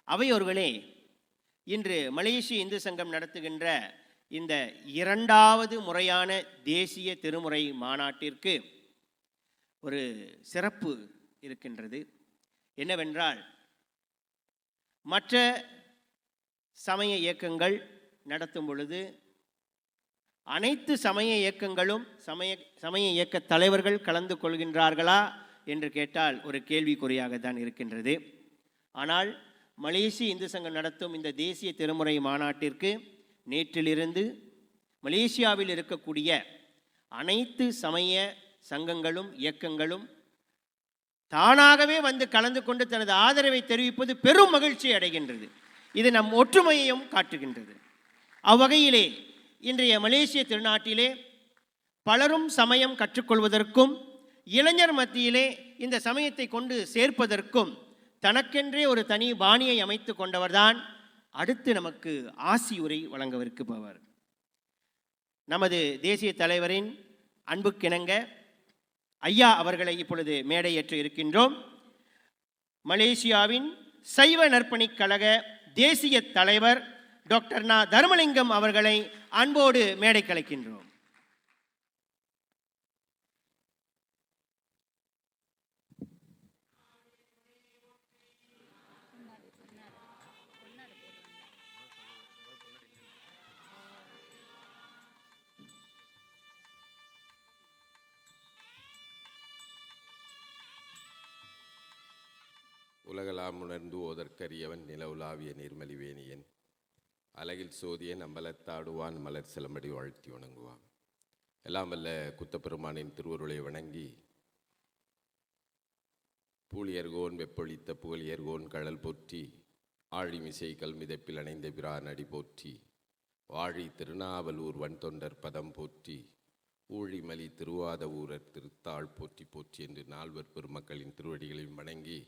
அவையோர்களே, இன்று மலேசிய இந்து சங்கம் நடத்துகின்ற இந்த 2வது முறையான தேசிய திருமுறை மாநாட்டிற்கு ஒரு சிறப்பு இருக்கின்றது. என்னவென்றால், மற்ற சமய இயக்கங்கள் நடத்தும் பொழுது அனைத்து சமய இயக்கங்களும் சமய இயக்க தலைவர்கள் கலந்து கொள்கின்றார்களா என்று கேட்டால் ஒரு கேள்விக்குறியாக தான் இருக்கின்றது. ஆனால் மலேசிய இந்து சங்கம் நடத்தும் இந்த தேசிய திருமுறை மாநாட்டிற்கு நேற்றிலிருந்து மலேசியாவில் இருக்கக்கூடிய அனைத்து சமய சங்கங்களும் இயக்கங்களும் தானாகவே வந்து கலந்து கொண்டு தனது ஆதரவை தெரிவிப்பது பெரும் மகிழ்ச்சி அடைகின்றது. இது நம் ஒற்றுமையையும் காட்டுகின்றது. அவ்வகையிலே இன்றைய மலேசிய திருநாட்டிலே பலரும் சமயம் கற்றுக்கொள்வதற்கும் இளைஞர் மத்தியிலே இந்த சமயத்தை கொண்டு சேர்ப்பதற்கும் தனக்கென்றே ஒரு தனி பாணியை அமைத்து கொண்டவர்தான் அடுத்து நமக்கு ஆசியுரை வழங்கவிருப்பவர். நமது தேசிய தலைவரின் அன்புக்கிணங்க ஐயா அவர்களை இப்பொழுது மேடையேற்று இருக்கின்றோம். மலேசியாவின் சைவ நற்பணிக் கழக தேசிய தலைவர் டாக்டர் நா. தர்மலிங்கம் அவர்களை அன்போடு மேடை கலைக்கின்றோம். உலகலாம் உணர்ந்து ஓதற்கரியவன் நிலவுலாவிய நீர்மலிவேணியன் அழகில் சோதியன் அம்பலத்தாடுவான் மலர் சிலம்படி வாழ்த்தி வணங்குவான். எல்லாம் வல்ல குத்தப்பெருமானின் திருவருளை வணங்கி, பூழியர்கோன் வெப்பொழித்த புகழியர்கோன் கழல் போற்றி, ஆழிமிசை கல்மிதப்பில் அணைந்த பிரான் அடி போற்றி, வாழி திருநாவலூர் வன்தொண்டர் பதம் போற்றி, ஊழிமலி திருவாத ஊரர் திருத்தாள் போற்றி போற்றி என்று 4 பெருமக்களின் திருவடிகளையும் வணங்கி,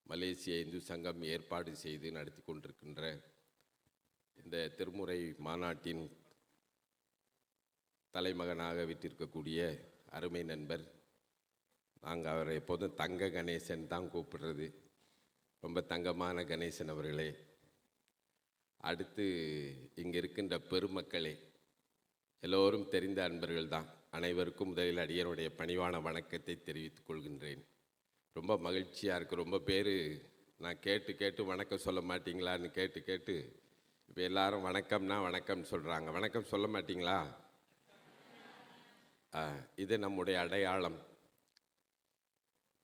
மலேசிய இந்து சங்கம் ஏற்பாடு செய்து நடத்தி கொண்டிருக்கின்ற இந்த திருமுறை மாநாட்டின் தலைமகனாக விட்டிருக்கக்கூடிய அருமை நண்பர், நாங்கள் அவரை எப்போதும் தங்க கணேசன் தான் கூப்பிடுறது, ரொம்ப தங்கமான கணேசன் அவர்களே, அடுத்து இங்கே இருக்கின்ற பெருமக்களே, எல்லோரும் தெரிந்த அன்பர்கள் தான், அனைவருக்கும் முதலில் அடியனுடைய பணிவான வணக்கத்தை தெரிவித்துக் கொள்கின்றேன். ரொம்ப மகிழ்ச்சியாக இருக்குது. ரொம்ப பேர் நான் கேட்டு வணக்கம் சொல்ல மாட்டிங்களான்னு கேட்டு இப்போ எல்லாரும் வணக்கம்னா வணக்கம் சொல்கிறாங்க. வணக்கம் சொல்ல மாட்டிங்களா? இது நம்முடைய அடையாளம்.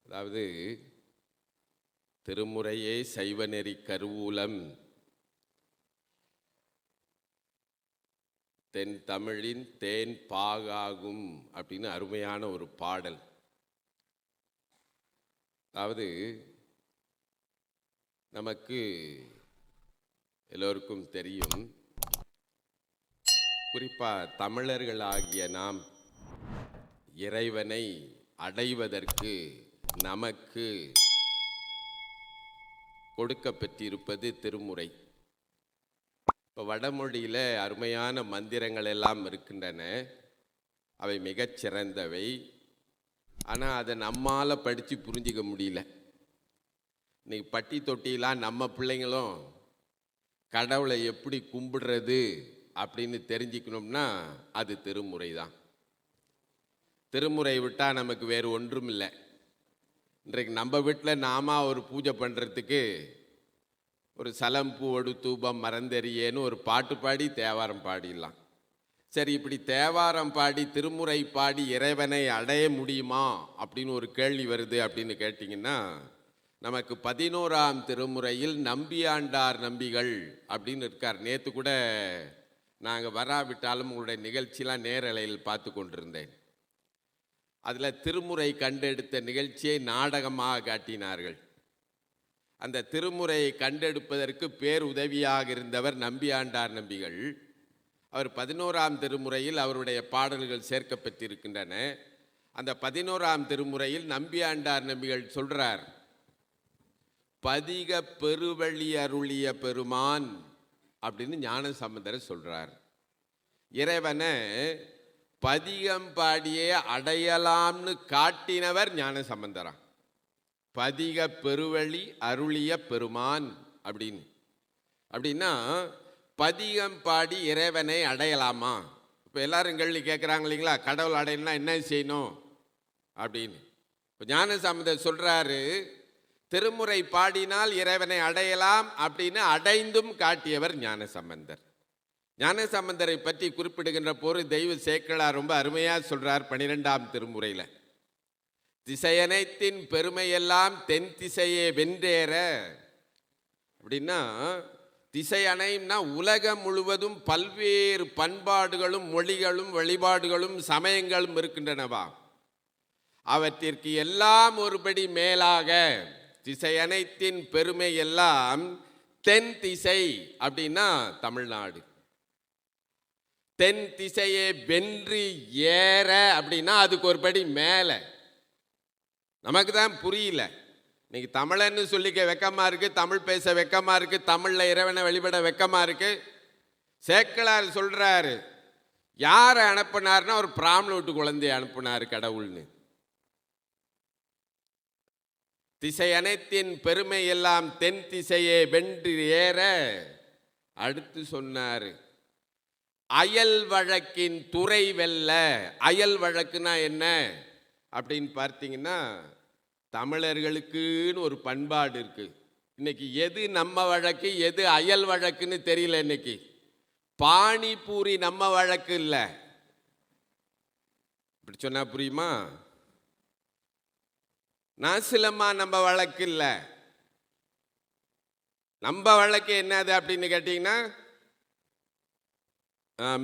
அதாவது திருமுறையே சைவநெறி கருவூலம், தென் தமிழின் தேன் பாகாகும் அப்படின்னு அருமையான ஒரு பாடல். அதாவது நமக்கு எல்லோருக்கும் தெரியும், குறிப்பாக தமிழர்களாகிய நாம் இறைவனை அடைவதற்கு நமக்கு கொடுக்கப்பட்டிருப்பது திருமுறை. இப்போ வடமொழியில் அருமையான மந்திரங்கள் எல்லாம் இருக்கின்றன, அவை மிகச்சிறந்தவை. ஆனால் அதை நம்மால் படித்து புரிஞ்சிக்க முடியல. இன்றைக்கி பட்டி தொட்டிலாம் நம்ம பிள்ளைங்களும் கடவுளை எப்படி கும்பிடுறது அப்படின்னு தெரிஞ்சுக்கணும்னா அது திருமுறை தான். திருமுறை விட்டால் நமக்கு வேறு ஒன்றும் இல்லை. இன்றைக்கு நம்ம வீட்டில் நாம ஒரு பூஜை பண்ணுறதுக்கு ஒரு சலம்பூவோடு தூபம் மறந்தெறியேன்னு ஒரு பாட்டு பாடி தேவாரம் பாடிடலாம். சரி, இப்படி தேவாரம் பாடி திருமுறை பாடி இறைவனை அடைய முடியுமா அப்படின்னு ஒரு கேள்வி வருது. அப்படின்னு கேட்டிங்கன்னா, நமக்கு 11ஆம் திருமுறையில் நம்பியாண்டார் நம்பிகள் அப்படின்னு இருக்கார். நேற்று கூட நாங்கள் வராவிட்டாலும் உங்களுடைய நிகழ்ச்சியெலாம் நேரலையில் பார்த்து கொண்டிருந்தேன். அதில் திருமுறை கண்டெடுத்த நிகழ்ச்சியை நாடகமாக காட்டினார்கள். அந்த திருமுறையை கண்டெடுப்பதற்கு பேருதவியாக இருந்தவர் நம்பியாண்டார் நம்பிகள். அவர் 11ஆம் திருமுறையில் அவருடைய பாடல்கள் சேர்க்கப்பட்டிருக்கின்றன. அந்த 11ஆம் திருமுறையில் நம்பியாண்டார் நம்பிகள் சொல்றார், பதிக பெருவழி அருளிய பெருமான் அப்படின்னு ஞான சம்பந்தர் சொல்றார். இறைவனை பதிகம் பாடியே அடையலாம்னு காட்டினவர் ஞான சம்பந்தரா. பதிக பெருவழி அருளிய பெருமான் அப்படின்னா பதிகம் பாடி இறைவனை அடையலாமா? இப்போ எல்லாரும் கேள்வி கேட்குறாங்க இல்லைங்களா, கடவுள் அடையணும்னா என்ன செய்யணும் அப்படின்னு. இப்போ ஞானசம்பந்தர் சொல்கிறாரு, திருமுறை பாடினால் இறைவனை அடையலாம் அப்படின்னு அடைந்தும் காட்டியவர் ஞானசம்பந்தர். ஞானசம்பந்தரை பற்றி குறிப்பிடுகின்ற போது தெய்வ சேக்கிழார் ரொம்ப அருமையாக சொல்கிறார் 12ஆம் திருமுறையில். திசையனைத்தின் பெருமையெல்லாம் தென் திசையே வென்றேற அப்படின்னா, திசை அணைன்னா உலகம் முழுவதும் பல்வேறு பண்பாடுகளும் மொழிகளும் வழிபாடுகளும் சமயங்களும் இருக்கின்றனவா, அவற்றிற்கு எல்லாம் ஒருபடி மேலாக திசை அனைத்தின் பெருமை எல்லாம் தென் திசை அப்படின்னா தமிழ்நாடு. தென் திசையை வென்று ஏற அப்படின்னா அதுக்கு ஒரு படி மேலே. நமக்கு தான் புரியல. இன்னைக்கு தமிழன்னு சொல்லிக்க வெக்கமா இருக்கு, தமிழ் பேச வெக்கமா இருக்கு, தமிழ்ல இறைவனை வழிபட வெக்கமா இருக்கு. சேக்கிழார் சொல்றாரு, யாரை அனுப்பினார்னா ஒரு பிராமண வீட்டு குழந்தையை அனுப்பினாரு கடவுள்னு. திசை அனைத்தின் பெருமை எல்லாம் தென் திசையே வென்று ஏற அடுத்து சொன்னாரு, அயல் வழக்கின் துறை வெல்ல. அயல் வழக்குனா என்ன அப்படின்னு பார்த்தீங்கன்னா, தமிழர்களுக்குன்னு ஒரு பண்பாடு இருக்கு. இன்னைக்கு எது நம்ம வழக்கு எது அயல் வழக்குன்னு தெரியல. இன்னைக்கு பானிபூரி நம்ம வழக்கு இல்லை. இப்படி சொன்னா புரியுமா? நாசிலம்மா நம்ம வழக்கு இல்லை. நம்ம வழக்கு என்னது அப்படின்னு கேட்டீங்கன்னா,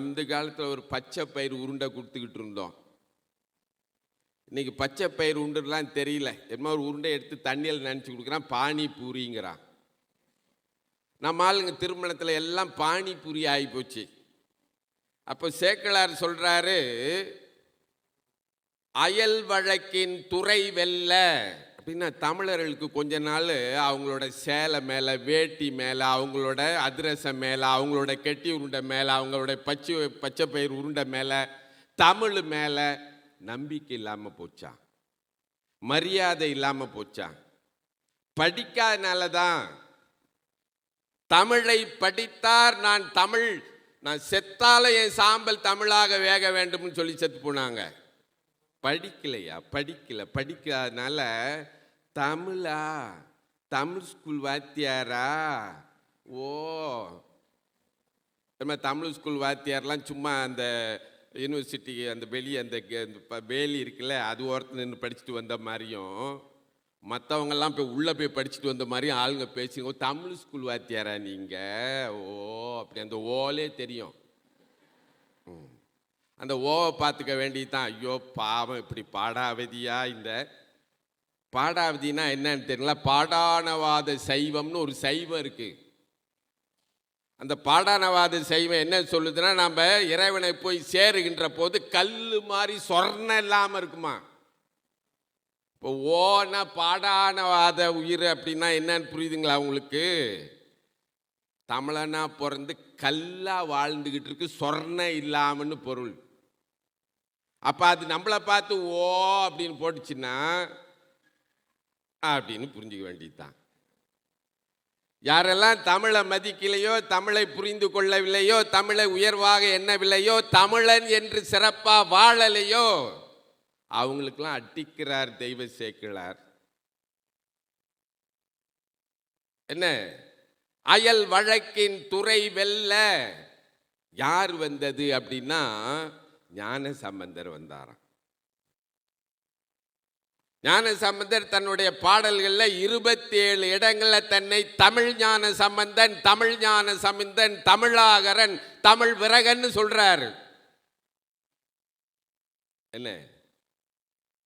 இந்த காலத்தில் ஒரு பச்சை பயிர் உருண்டை கொடுத்துக்கிட்டு இருந்தோம். இன்னைக்கு பச்சை பயிர் உருண்டுலாம் தெரியல, என்ன ஒரு உருண்டை எடுத்து தண்ணியில் நினச்சி கொடுக்குறான், பானிபூரிங்கிறான். நம்ம ஆளுங்க திருமணத்தில் எல்லாம் பானிபூரி ஆகி போச்சு. அப்போ சேக்கிழார் சொல்றாரு, அயல் வழக்கின் துறை வெல்ல அப்படின்னா, தமிழர்களுக்கு கொஞ்ச நாள் அவங்களோட சேலை மேலே, வேட்டி மேலே, அவங்களோட அதிரசம் மேலே, அவங்களோட கெட்டி உருண்டை மேலே, அவங்களோட பச்சை பயிர் உருண்டை மேலே, தமிழ் மேலே நம்பிக்கை இல்லாமல் போச்சா, மரியாதை இல்லாமல் போச்சா. படிக்காதனால தான். தமிழை படித்தார், நான் செத்தால என் சாம்பல் தமிழாக வேக வேண்டும்னு சொல்லி செத்து போனாங்க. படிக்கலையா? படிக்காதனால தமிழா, தமிழ் ஸ்கூல் வாத்தியாரா? ஓ, தமிழ் ஸ்கூல் வாத்தியார்லாம் சும்மா அந்த யூனிவர்சிட்டி அந்த வெளியே அந்த வேலி இருக்குல்ல, அது ஓரத்தில் நின்று படிச்சுட்டு வந்த மாதிரியும், மற்றவங்கெல்லாம் போய் உள்ளே போய் படிச்சுட்டு வந்த மாதிரியும் ஆளுங்க பேசுங்க. தமிழ் ஸ்கூல் வாத்தியாரா நீங்கள்? ஓ, அப்படி அந்த ஓலே தெரியும். அந்த ஓவை பார்த்துக்க வேண்டியதுதான். ஐயோ பாவம், இப்படி பாடாவதியா. இந்த பாடாவதினா என்னன்னு தெரியல. பாடானவாத சைவம்னு ஒரு சைவம் இருக்கு. அந்த பாடானவாத சைவம் என்ன சொல்லுதுன்னா, நம்ம இறைவனை போய் சேருகின்ற போது கல் மாதிரி சொர்ணம் இல்லாமல் இருக்குமா. இப்போ ஓனா பாடானவாத உயிர் அப்படின்னா என்னன்னு புரியுதுங்களா உங்களுக்கு? தமிழனா பிறந்து கல்லா வாழ்ந்துகிட்டு இருக்கு, சொர்ணம் இல்லாமன்னு பொருள். அப்போ அது நம்மளை பார்த்து ஓ அப்படின்னு போட்டுச்சுன்னா அப்படின்னு புரிஞ்சுக்க வேண்டியதுதான். யாரெல்லாம் தமிழை மதிக்கலையோ, தமிழை புரிந்து கொள்ளவில்லையோ, தமிழை உயர்வாக எண்ணவில்லையோ, தமிழன் என்று சிறப்பா வாழலையோ, அவங்களுக்கெல்லாம் அட்டிக்கிறார் தெய்வ சேக்கிழார். என்ன? அயல் வழக்கின் துறை வெல்ல யார் வந்தது அப்படின்னா, ஞானசம்பந்தர் வந்தாராம். ஞானசம்பந்தர் தன்னுடைய பாடல்களில் 27 இடங்களில் தன்னை தமிழ் ஞான சம்பந்தன், தமிழ் ஞான சம்பந்தன், தமிழாகரன், தமிழ் விரகன்னு சொல்றாரு. என்ன?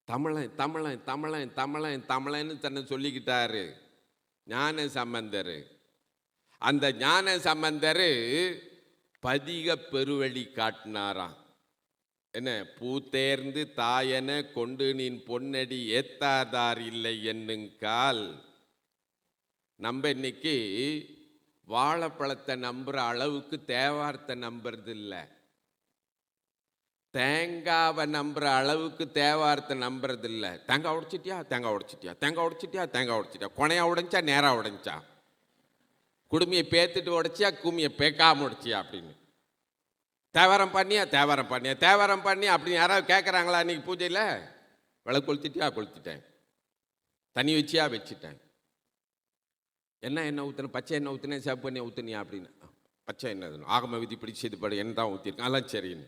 தமிழன் தமிழன் தமிழன் தமிழன் தமிழன்னு தன்னை சொல்லிக்கிட்டாரு ஞான சம்பந்தர். அந்த ஞான சம்பந்தர் பதிக பெருவழி காட்டினாராம். என்ன? பூத்தேர்ந்து தாயன கொண்டு நின் பொன்னடி ஏத்தாதார் இல்லை என்னுங்கால். நம்ம இன்னைக்கு வாழைப்பழத்தை நம்புற அளவுக்கு தேவாரத்தை நம்புறது இல்லை, தேங்காவை நம்புற அளவுக்கு தேவாரத்தை நம்புறது இல்லை. தேங்காய் உடைச்சிட்டியா, தேங்காய் உடைச்சிட்டியா, தேங்காய் உடைச்சிட்டியா, தேங்காய் உடைச்சிட்டியா, கொனையா உடைஞ்சா நேரா உடைஞ்சா, குடுமையை பேத்துட்டு உடைச்சியா கும்மியை பேக்காம உடைச்சியா அப்படின்னு. தேவாரம் பண்ணியா தேவாரம் பண்ணியா தேவாரம் பண்ணி அப்படின்னு யாராவது கேட்குறாங்களா அன்றைக்கி பூஜையில்? விளக்கு கொளுத்திட்டியா கொளுத்திட்டேன், தண்ணி வச்சியா வச்சுட்டேன், என்ன ஊற்றுன, பச்சை எண்ணெய் ஊற்றுனேன், சிவப்பு எண்ணெய் ஊற்றுனியா அப்படின்னு. பச்சை எண்ணெய் ஆகம விதி பிடிச்சி இது படி என்ன தான் ஊற்றிருக்கேன், அதெல்லாம் சரின்னு.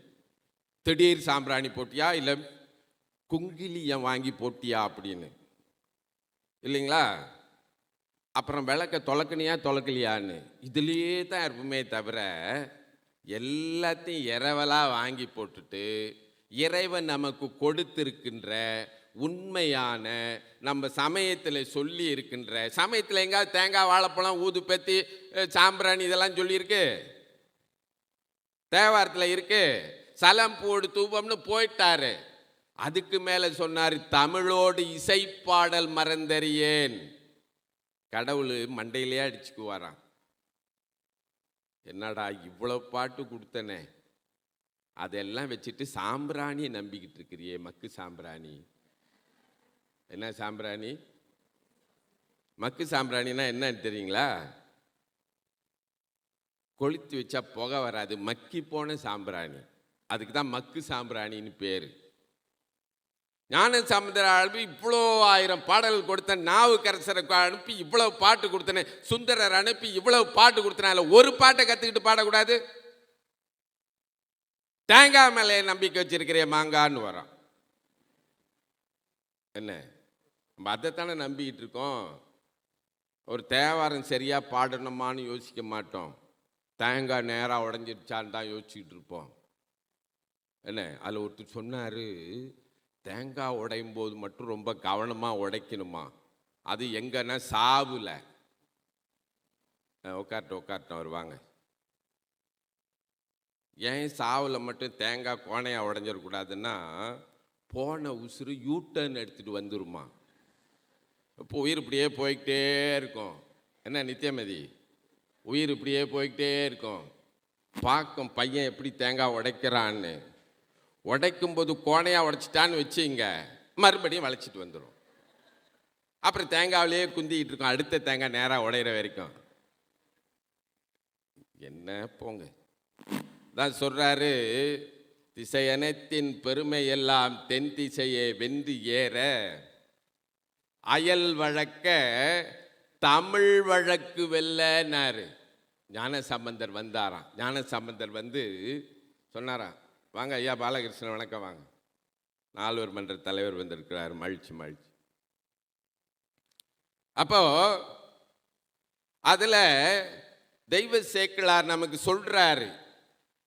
திடீர் சாம்பிராணி போட்டியா இல்லை குங்கிலியம் வாங்கி போட்டியா அப்படின்னு இல்லைங்களா? அப்புறம் விளக்க தொலைக்கணியா தொலைக்கலையான்னு இதுலேயே தான் இருப்போமே தவிர எல்லாத்தையும் இரவலாக வாங்கி போட்டுட்டு இறைவன் நமக்கு கொடுத்திருக்கின்ற உண்மையான நம்ம சமயத்தில் சொல்லி இருக்கின்ற சமயத்தில் எங்காவது தேங்காய் வாழைப்பழம் ஊது பத்தி சாம்பிராணி இதெல்லாம் சொல்லியிருக்கு? தேவாரத்தில் இருக்கு. சலம் போடு தூபம்னு போயிட்டாரு. அதுக்கு மேலே சொன்னார், தமிழோடு இசைப்பாடல் மறந்தறியேன். கடவுள் மண்டையிலே அடிச்சுக்குவாராம். என்னடா இவ்வளோ பாட்டு கொடுத்தனே, அதெல்லாம் வச்சுட்டு சாம்பிராணியை நம்பிக்கிட்டு இருக்கிறியே, மக்கு சாம்பிராணி. என்ன சாம்பிராணி? மக்கு சாம்பிராணினா என்னன்னு தெரியுங்களா? கொளுத்தி வச்சா புகை வராது, மக்கி போன சாம்பிராணி. அதுக்கு தான் மக்கு சாம்பிராணின்னு பேர். ஞான சமுத்திர அனுப்பி இவ்வளோ 1000 பாடல்கள் கொடுத்தேன், நாவுக்கரசரை அனுப்பி இவ்வளவு பாட்டு கொடுத்தேன், சுந்தரர் அனுப்பி இவ்வளவு பாட்டு கொடுத்தேன், அதில் ஒரு பாட்டை கற்றுக்கிட்டு பாடக்கூடாது? தேங்காய் மேலே நம்பிக்கை வச்சிருக்கிற மாங்கான்னு வரோம். என்ன நம்ம அதைத்தானே நம்பிக்கிட்டு இருக்கோம். ஒரு தேவாரம் சரியாக பாடணுமான்னு யோசிக்க மாட்டோம். தேங்காய் நேராக உடஞ்சிருச்சான்னு தான் யோசிச்சுக்கிட்டு இருப்போம். என்ன அதில் ஒருத்தர் சொன்னார், தேங்காய் உடையும் போது மட்டும் ரொம்ப கவனமாக உடைக்கணுமா, அது எங்கன்னா சாவுல. உட்கார்ட்ட வருவாங்க. ஏன் சாவில் மட்டும் தேங்காய் கோணையாக உடஞ்சிடக்கூடாதுன்னா, போன உசுறு யூட்டர்ன் எடுத்துகிட்டு வந்துருமா. இப்போ உயிர் இப்படியே போய்கிட்டே இருக்கும். என்ன நித்யமதி, உயிர் இப்படியே போய்கிட்டே இருக்கும். பார்க்கும் பையன் எப்படி தேங்காய் உடைக்கிறான்னு. உடைக்கும்போது கோணையாக உடைச்சிட்டான்னு வச்சுங்க, மறுபடியும் வளைச்சிட்டு வந்துடும். அப்புறம் தேங்காவிலேயே குந்திக்கிட்டு இருக்கோம், அடுத்த தேங்காய் நேராக உடையிற வரைக்கும். என்ன போங்க தான் சொல்கிறாரு, திசையனத்தின் பெருமை எல்லாம் தென் திசையை வென்று ஏற அயல் வழக்க தமிழ் வழக்கு வெல்லனாரு. ஞான சம்பந்தர் வந்தாராம். ஞான சம்பந்தர் வந்து சொன்னாராம், வாங்க ஐயா பாலகிருஷ்ணன் வணக்கம் வாங்க, 4 மன்ற தலைவர் வந்திருக்கிறார், மகிழ்ச்சி மகிழ்ச்சி. அப்போ அதில் தெய்வ சேக்கிழார் நமக்கு சொல்றாரு,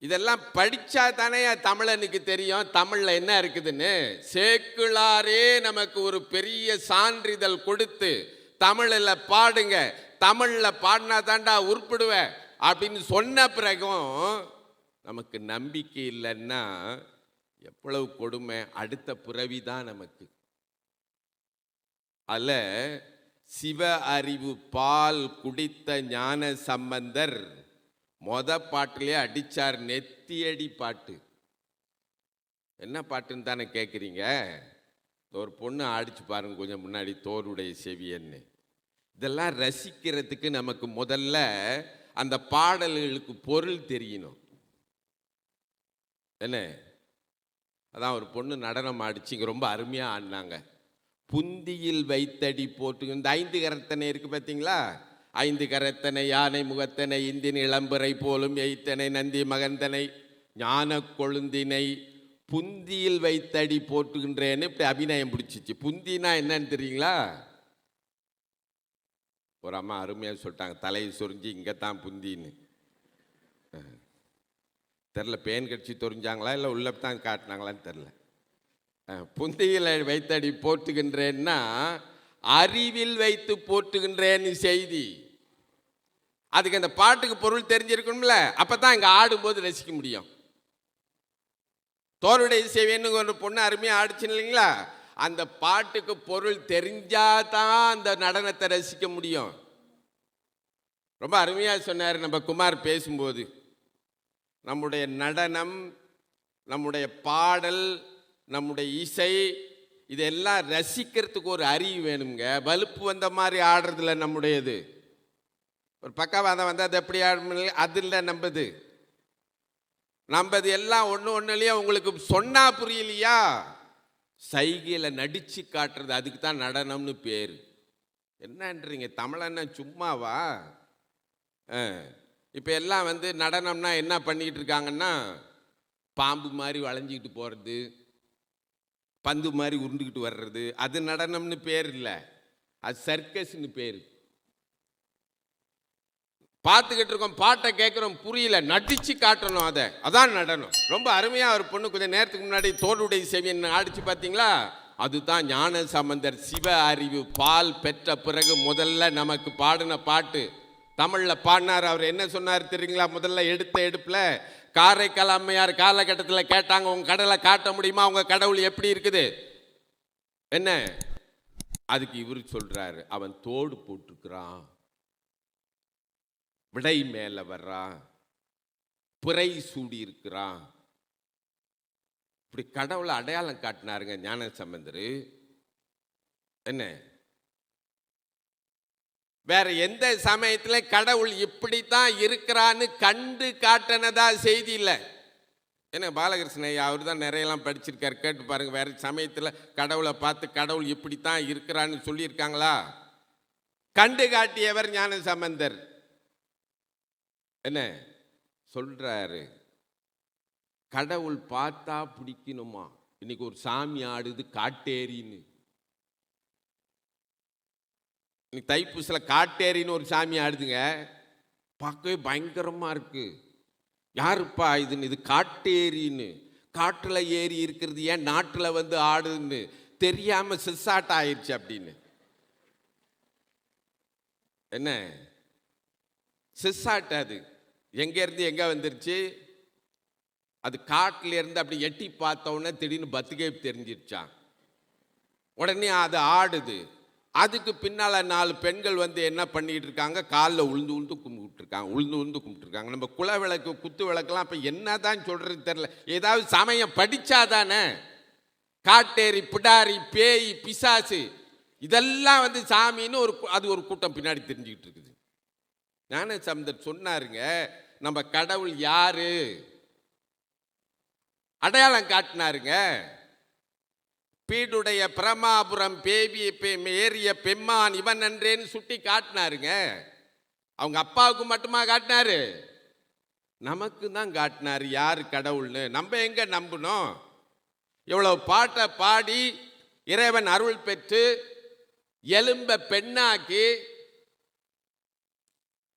இதெல்லாம் படித்தா தானே தமிழனுக்கு தெரியும் தமிழில் என்ன இருக்குதுன்னு. சேக்கிழாரே நமக்கு ஒரு பெரிய சான்றிதழ் கொடுத்து தமிழில் பாடுங்க, தமிழில் பாடினா தாண்டா உருப்பிடுவேன் அப்படின்னு சொன்ன பிறகும் நமக்கு நம்பிக்கை இல்லைன்னா எவ்வளவு கொடுமை. அடுத்த பிறவி தான் நமக்கு. அதில் சிவ அறிவு பால் குடித்த ஞான சம்பந்தர் பாட்டிலே அடிச்சார், நெத்தியடி பாட்டு. என்ன பாட்டுன்னு தானே கேட்குறீங்க? ஒரு பொண்ணு ஆடிச்சு பாருங்க கொஞ்சம் முன்னாடி, தோருடைய செவியன்னு. இதெல்லாம் ரசிக்கிறதுக்கு நமக்கு முதல்ல அந்த பாடல்களுக்கு பொருள் தெரியணும். என்ன, அதான் ஒரு பொண்ணு நடனம் ஆடிச்சு, இங்கே ரொம்ப அருமையாக ஆடினாங்க. புந்தியில் வைத்தடி போட்டு, இந்த 5 கரத்தனை இருக்கு பார்த்தீங்களா, 5 கரத்தனை யானை முகத்தனை இந்தின் இளம்பரை போலும் எய்த்தனை நந்தி மகந்தனை ஞான கொழுந்தினை புந்தியில் வைத்தடி போட்டுகின்றேன்னு இப்படி அபிநயம் பிடிச்சிச்சு. புந்தினா என்னன்னு தெரியுங்களா? ஒரு அம்மா அருமையாக சொல்லிட்டாங்க, தலையை சொரிஞ்சு இங்கே தான் புந்தின்னு. தெரில, பேன் கட்சி தொறிஞ்சாங்களா இல்லை உள்ள தான் காட்டினாங்களான்னு தெரில. புந்தியில் வைத்தடி போட்டுகின்றேன்னா அறிவில் வைத்து போட்டுகின்றேன்னு செய்தி. அதுக்கு அந்த பாட்டுக்கு பொருள் தெரிஞ்சிருக்கணும்ல, அப்பதான் இங்க ஆடும்போது ரசிக்க முடியும். தோருடைய சேவைன்னு ஒரு பொண்ணு அருமையாக ஆடிச்சு இல்லைங்களா, அந்த பாட்டுக்கு பொருள் தெரிஞ்சாதான் அந்த நடனத்தை ரசிக்க முடியும். ரொம்ப அருமையாக சொன்னார் நம்ம குமார் பேசும்போது, நம்முடைய நடனம், நம்முடைய பாடல், நம்முடைய இசை, இதெல்லாம் ரசிக்கிறதுக்கு ஒரு அறிவு வேணுங்க. வலுப்பு வந்த மாதிரி ஆடுறதுல நம்முடையது. ஒரு பக்கவாதம் வந்து அது எப்படி அதில் நம்புது எல்லாம் ஒன்றுலையும் உங்களுக்கு சொன்னா புரியலையா, சைகையில நடிச்சு காட்டுறது, அதுக்கு தான் நடனம்னு பேர். என்னன்றீங்க, தமிழன்னா சும்மாவா? இப்போ எல்லாம் வந்து நடனம்னா என்ன பண்ணிக்கிட்டு இருக்காங்கன்னா, பாம்பு மாதிரி வளைஞ்சிக்கிட்டு போகிறது, பந்து மாதிரி உருண்டுக்கிட்டு வர்றது, அது நடனம்னு பேர் இல்லை, அது சர்க்கஸ்ன்னு பேர். பார்த்துக்கிட்டு இருக்கோம், பாட்டை கேட்குறோம், புரியல, நடிச்சு காட்டணும், அதான் நடனம். ரொம்ப அருமையாக ஒரு பொண்ணு கொஞ்சம் நேரத்துக்கு முன்னாடி தோடுடைய செவியன் ஆடிச்சு பார்த்தீங்களா, அதுதான் ஞான சம்பந்தர் சிவ அறிவு பால் பெற்ற பிறகு முதல்ல நமக்கு பாடின பாட்டு. தமிழில் பாடினார். அவர் என்ன சொன்னார் தெரியுங்களா? முதல்ல எடுப்பில் காரைக்கால் அம்மையார் காலகட்டத்தில் கேட்டாங்க, உங்கள் கடலை காட்ட முடியுமா, உங்கள் கடவுள் எப்படி இருக்குது என்ன? அதுக்கு இவர் சொல்றாரு, அவன் தோடு போட்டிருக்கிறான், விடை மேல வர்றான், பிறை சூடி இருக்கிறான். இப்படி கடவுளை அடையாளம் காட்டினாருங்க ஞான சம்பந்தர். என்ன, வேற எந்த சமயத்துல கடவுள் இப்படித்தான் இருக்கிறான்னு கண்டு காட்டினதா செய்தி இல்லை. என்ன, பாலகிருஷ்ண ஐயா அவர் தான் நிறையெல்லாம் படிச்சிருக்காரு, கேட்டு பாருங்க. வேற சமயத்துல கடவுளை பார்த்து கடவுள் இப்படித்தான் இருக்கிறான்னு சொல்லியிருக்காங்களா? கண்டு காட்டியவர் ஞான சம்பந்தர். என்ன சொல்றாரு, கடவுள் பார்த்தா பிடிக்கணுமா? இன்னைக்கு ஒரு சாமி ஆடுது காட்டேரின்னு. இன்னைக்கு தைப்பூசில காட்டேரின்னு ஒரு சாமி ஆடுதுங்க, பார்க்கவே பயங்கரமா இருக்கு. யாருப்பா இதுன்னு? இது காட்டேரின்னு. காட்டுல ஏறி இருக்கிறது ஏன் நாட்டுல வந்து ஆடுன்னு தெரியாம சிசாட்ட ஆயிடுச்சு அப்படின்னு. என்ன சிசாட்ட? அது எங்க இருந்து எங்க வந்துருச்சு? அது காட்டுல இருந்து அப்படி எட்டி பார்த்த உடனே திடீர்னு பத்துகே தெரிஞ்சிருச்சான். உடனே அது ஆடுது. அதுக்கு பின்னால 4 பெண்கள் வந்து என்ன பண்ணிட்டு இருக்காங்க, காலில் உளுந்து கும்பிட்டுருக்காங்க. நம்ம குல விளக்கு குத்து விளக்கெல்லாம் இப்போ என்னதான் சொல்றது தெரியல. ஏதாவது சமயம் படிச்சாதானே. காட்டேரி பிடாரி பேய் பிசாசு இதெல்லாம் வந்து சாமின்னு அது ஒரு கூட்டம் பின்னாடி தெரிஞ்சுக்கிட்டு இருக்குது. ஞான சம்பந்தர் சொன்னாருங்க, நம்ம கடவுள் யாரு அடையாளம் காட்டினாருங்க. பீடுடைய பிரமாபுரம் ஏறிய பெம்மான் இவன் நன்றேன்னு சுட்டி காட்டினாருங்க. அவங்க அப்பாவுக்கு மட்டுமா காட்டினாரு? நமக்கு தான் காட்டினாரு யாரு கடவுள்னு. நம்ம எங்க நம்பணும்? எவ்வளவு பாட்டை பாடி இறைவன் அருள் பெற்று எலும்ப பெண்ணாக்கி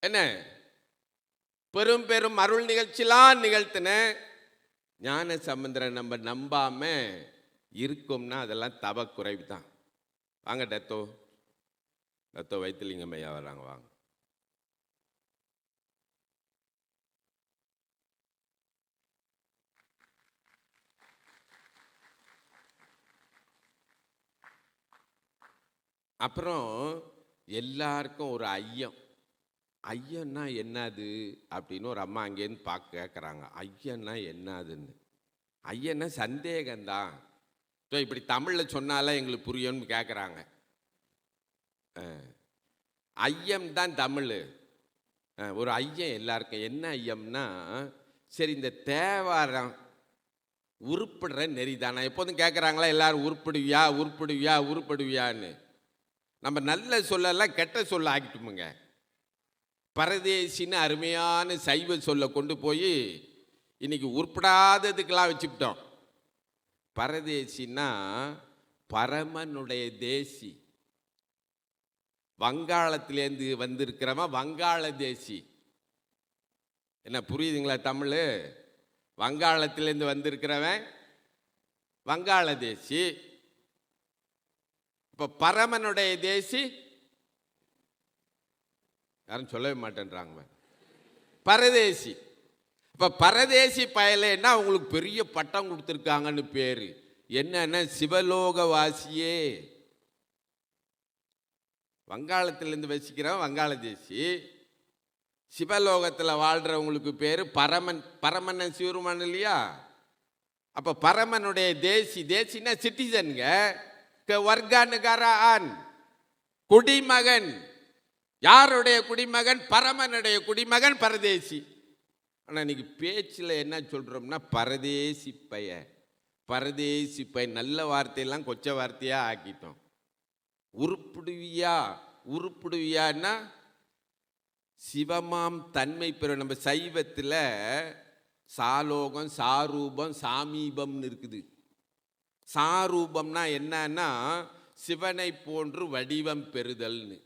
என்ன பெரும் பெரும் அருள் நிகழ்ச்சிலாம் நிகழ்த்தின ஞான சம்பந்தரை நம்ம நம்பாம இருக்கும்னா அதெல்லாம் தவ குறைவு தான். வாங்க டத்தோ வைத்திலிங்கம் ஐயா வர்றாங்க, வாங்க. அப்புறம் எல்லாருக்கும் ஒரு ஐயன்னா என்னது அப்படின்னு ஒரு அம்மா அங்கேருந்து கேட்குறாங்க. ஐயன்னா என்னதுன்னு. ஐயன்னா சந்தேகம்தான். இப்படி தமிழில் சொன்னால எங்களுக்கு புரியும்னு கேட்குறாங்க. ஐயம் தான் தமிழ். ஒரு ஐயம் எல்லாருக்கும். என்ன ஐயம்னா, சரி இந்த தேவாரம் உருப்படுற நெறிதானா? எப்போதும் கேட்குறாங்களா எல்லாரும், உருப்படுவியான்னு. நம்ம நல்ல சொல்லலாம் கெட்ட சொல்ல ஆக்கிட்டோமுங்க. பரதேசின்னு அருமையான சைவ சொல்ல கொண்டு போய் இன்னைக்கு உருப்படாததுக்கெல்லாம் வச்சுக்கிட்டோம். பரதேசின்னா பரமனுடைய தேசி. வங்காளத்திலேருந்து வந்திருக்கிறவன் வங்காள தேசி. என்ன புரியுதுங்களா தமிழ்? வங்காளத்திலேருந்து வந்திருக்கிறவன் வங்காள தேசி. இப்போ பரமனுடைய தேசி யாரும் சொல்லவே மாட்டேன்றாங்க, பரதேசி. இப்போ பரதேசி பயலேன்னா அவங்களுக்கு பெரிய பட்டம் கொடுத்துருக்காங்கன்னு பேர். என்னன்னா சிவலோகவாசியே. வங்காளத்திலேருந்து வசிக்கிறவன் வங்காள தேசி. சிவலோகத்தில் வாழ்கிறவங்களுக்கு பேர் பரமன் சிவருமான் இல்லையா? அப்போ பரமனுடைய தேசினா சிட்டிசனுங்க, வர்க்கானுக்கார ஆண் குடிமகன். யாருடைய குடிமகன்? பரமனுடைய குடிமகன், பரதேசி. ஆனால் இன்னைக்கு பேச்சில் என்ன சொல்கிறோம்னா பரதேசி பைய, பரதேசி பை. நல்ல வார்த்தையெல்லாம் கொச்ச வார்த்தையாக ஆக்கிட்டோம். உருப்பிடுவியா, உருப்பிடுவியான்னா சிவமாம் தன்மை பெற. நம்ம சைவத்தில் சாலோகம், சாரூபம், சாமீபம்னு இருக்குது. சாரூபம்னா என்னன்னா சிவனை போன்று வடிவம் பெறுதல்னு.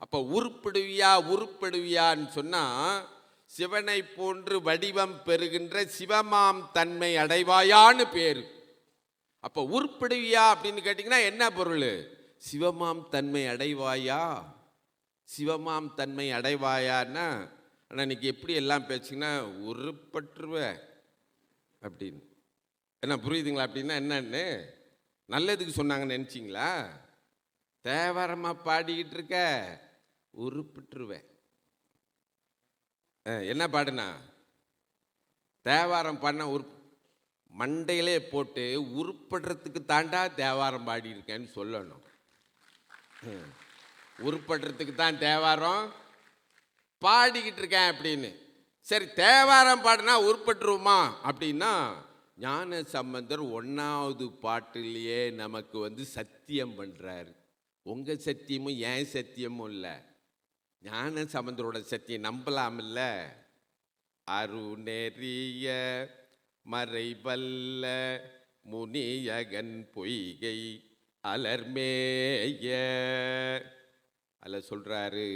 அப்போ உருப்பிடுவியா, உருப்பிடுவியான்னு சொன்னால் சிவனை போன்று வடிவம் பெறுகின்ற சிவமாம் தன்மை அடைவாயான்னு பேர். அப்போ உருப்பிடுவியா அப்படின்னு கேட்டிங்கன்னா என்ன பொருள்? சிவமாம் தன்மை அடைவாயா, சிவமாம் தன்மை அடைவாயான்னா. ஆனால் இன்னைக்கு எப்படி எல்லாம் பேச்சுங்கன்னா உருப்பற்றுவ அப்படின்னு. என்ன புரியுதுங்களா? அப்படின்னா என்னன்னு நல்லதுக்கு சொன்னாங்கன்னு நினச்சிங்களா? தேவாரமாக பாடிக்கிட்டு இருக்க உருப்பிட்டுருவேன். என்ன பாடுனா தேவாரம் பாடினா மண்டையிலே போட்டு உருப்படுறதுக்கு தாண்டா தேவாரம் பாடியிருக்கேன்னு சொல்லணும். உருப்படுறதுக்கு தான் தேவாரம் பாடிக்கிட்டு இருக்கேன் அப்படின்னு. சரி, தேவாரம் பாடினா உருப்பட்டுருவோமா அப்படின்னா ஞான சம்பந்தர் 1வது பாட்டிலேயே நமக்கு சத்தியம் பண்ணுறாரு. உங்கள் சத்தியமும் ஏன் சத்தியமும் இல்லை, ஞான சம்பந்தரோட சத்தியம் நம்பலாமில்ல. அருணெறிய மறைவல்ல முனியகன் பொய்கை அலர்மேய. அதில் சொல்கிறாரு,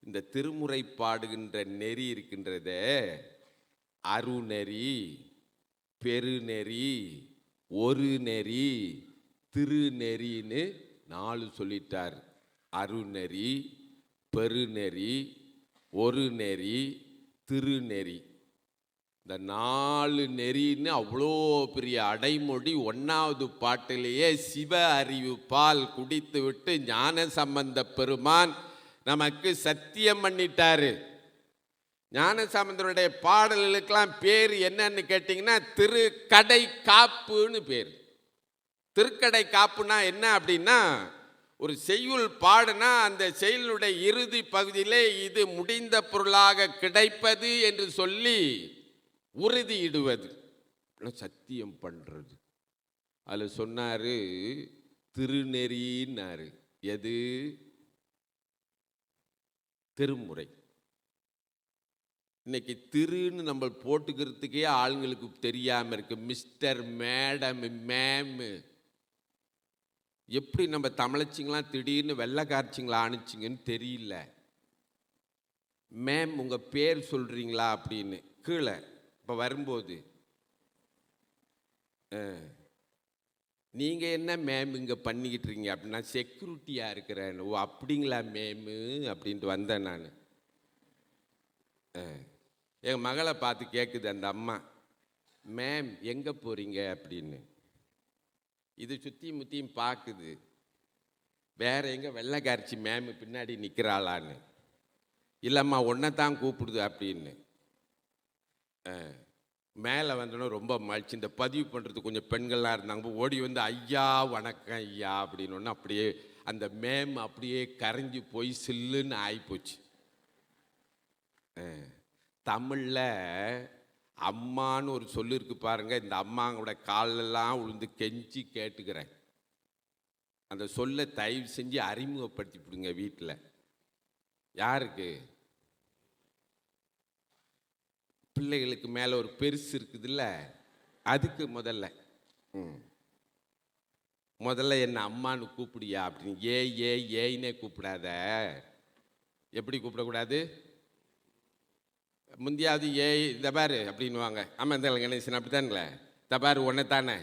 இந்த திருமுறை பாடுகின்ற நெறி இருக்கின்றதே, அருநெறி, பெருநெறி, ஒரு நெறி, திருநெறின்னு 4 சொல்லிட்டார். அருநெறி, பெருநெறி, ஒரு நெறி, திருநெறி. இந்த 4 நெறின்னு அவ்வளோ பெரிய அடைமொழி 1வது பாட்டிலேயே சிவ அறிவு பால் குடித்து விட்டு ஞான சம்பந்த பெருமான் நமக்கு சத்தியம் பண்ணிட்டாரு. ஞான சம்பந்தருடைய பாடல்களுக்கெல்லாம் பேர் என்னன்னு கேட்டிங்கன்னா திருக்கடை காப்புன்னு பேர். திருக்கடை காப்புனா என்ன அப்படின்னா, ஒரு செய்யுள் பாடுனா அந்த செய்யுளுடைய இறுதி பகுதியிலே இது முடிந்த பொருளாக கிடைப்பது என்று சொல்லி உறுதியிடுவது, சத்தியம் பண்றது. அதில் சொன்னாரு திருநெறின்னாரு. எது? திருமுறை. இன்னைக்கு திருன்னு நம்ம போட்டுக்கிறதுக்கே ஆளுங்களுக்கு தெரியாம இருக்கு. Mister, madam, ma'am. எப்படி நம்ம தமிழச்சிங்களாம் திடீர்னு வெள்ளைக்காரச்சிங்களா அனுச்சிங்கன்னு தெரியல. மேம் உங்க பேர் சொல்றீங்களா அப்படின்னு கீழே இப்போ வரும்போது நீங்கள் என்ன மேம் இங்கே பண்ணிக்கிட்டு இருக்கீங்க அப்படின்னா செக்யூரிட்டியாக இருக்கிறேன். ஓ அப்படிங்களா மேமு அப்படின்ட்டு வந்தேன் நான். எங்கள் மகளை பார்த்து கேட்குது அந்த அம்மா, மேம் எங்கே போகிறீங்க அப்படின்னு. இது சுற்றி முற்றியும் பார்க்குது, வேற எங்கே வெள்ளைக்காரிச்சி மேமு பின்னாடி நிற்கிறாளான்னு. இல்லைம்மா ஒன்றை தான் கூப்பிடுது அப்படின்னு. மேலே வந்தோன்னா ரொம்ப மகிழ்ச்சி. இந்த பதிவு பண்ணுறது கொஞ்சம் பெண்கள்லாம் இருந்தாங்க, ஓடி வந்து ஐயா வணக்கம் ஐயா அப்படின்னு. அப்படியே அந்த மேம் அப்படியே கரைஞ்சி போய் சில்லுன்னு ஆகிப்போச்சு. தமிழில் அம்மான்னு ஒரு சொல்லு இருக்கு பாருங்க. இந்த அம்மாங்களோட காலெல்லாம் உழுந்து கெஞ்சி கேட்டுக்கிறேன், அந்த சொல்லை தயவு செஞ்சு அறிமுகப்படுத்தி விடுங்க வீட்டில். யாருக்கு? பிள்ளைகளுக்கு மேலே ஒரு பெருசு இருக்குதுல்ல, அதுக்கு முதல்ல என்ன அம்மானு கூப்பிடியா அப்படின்னு. ஏய்னே கூப்பிடாத. எப்படி கூப்பிடக்கூடாது? முந்தியாவது ஏய் இந்த பாரு அப்படின்வாங்க. ஆமாம் இந்த கணேசன் அப்படி தானுங்களே, தபாரு ஒன்றை தானே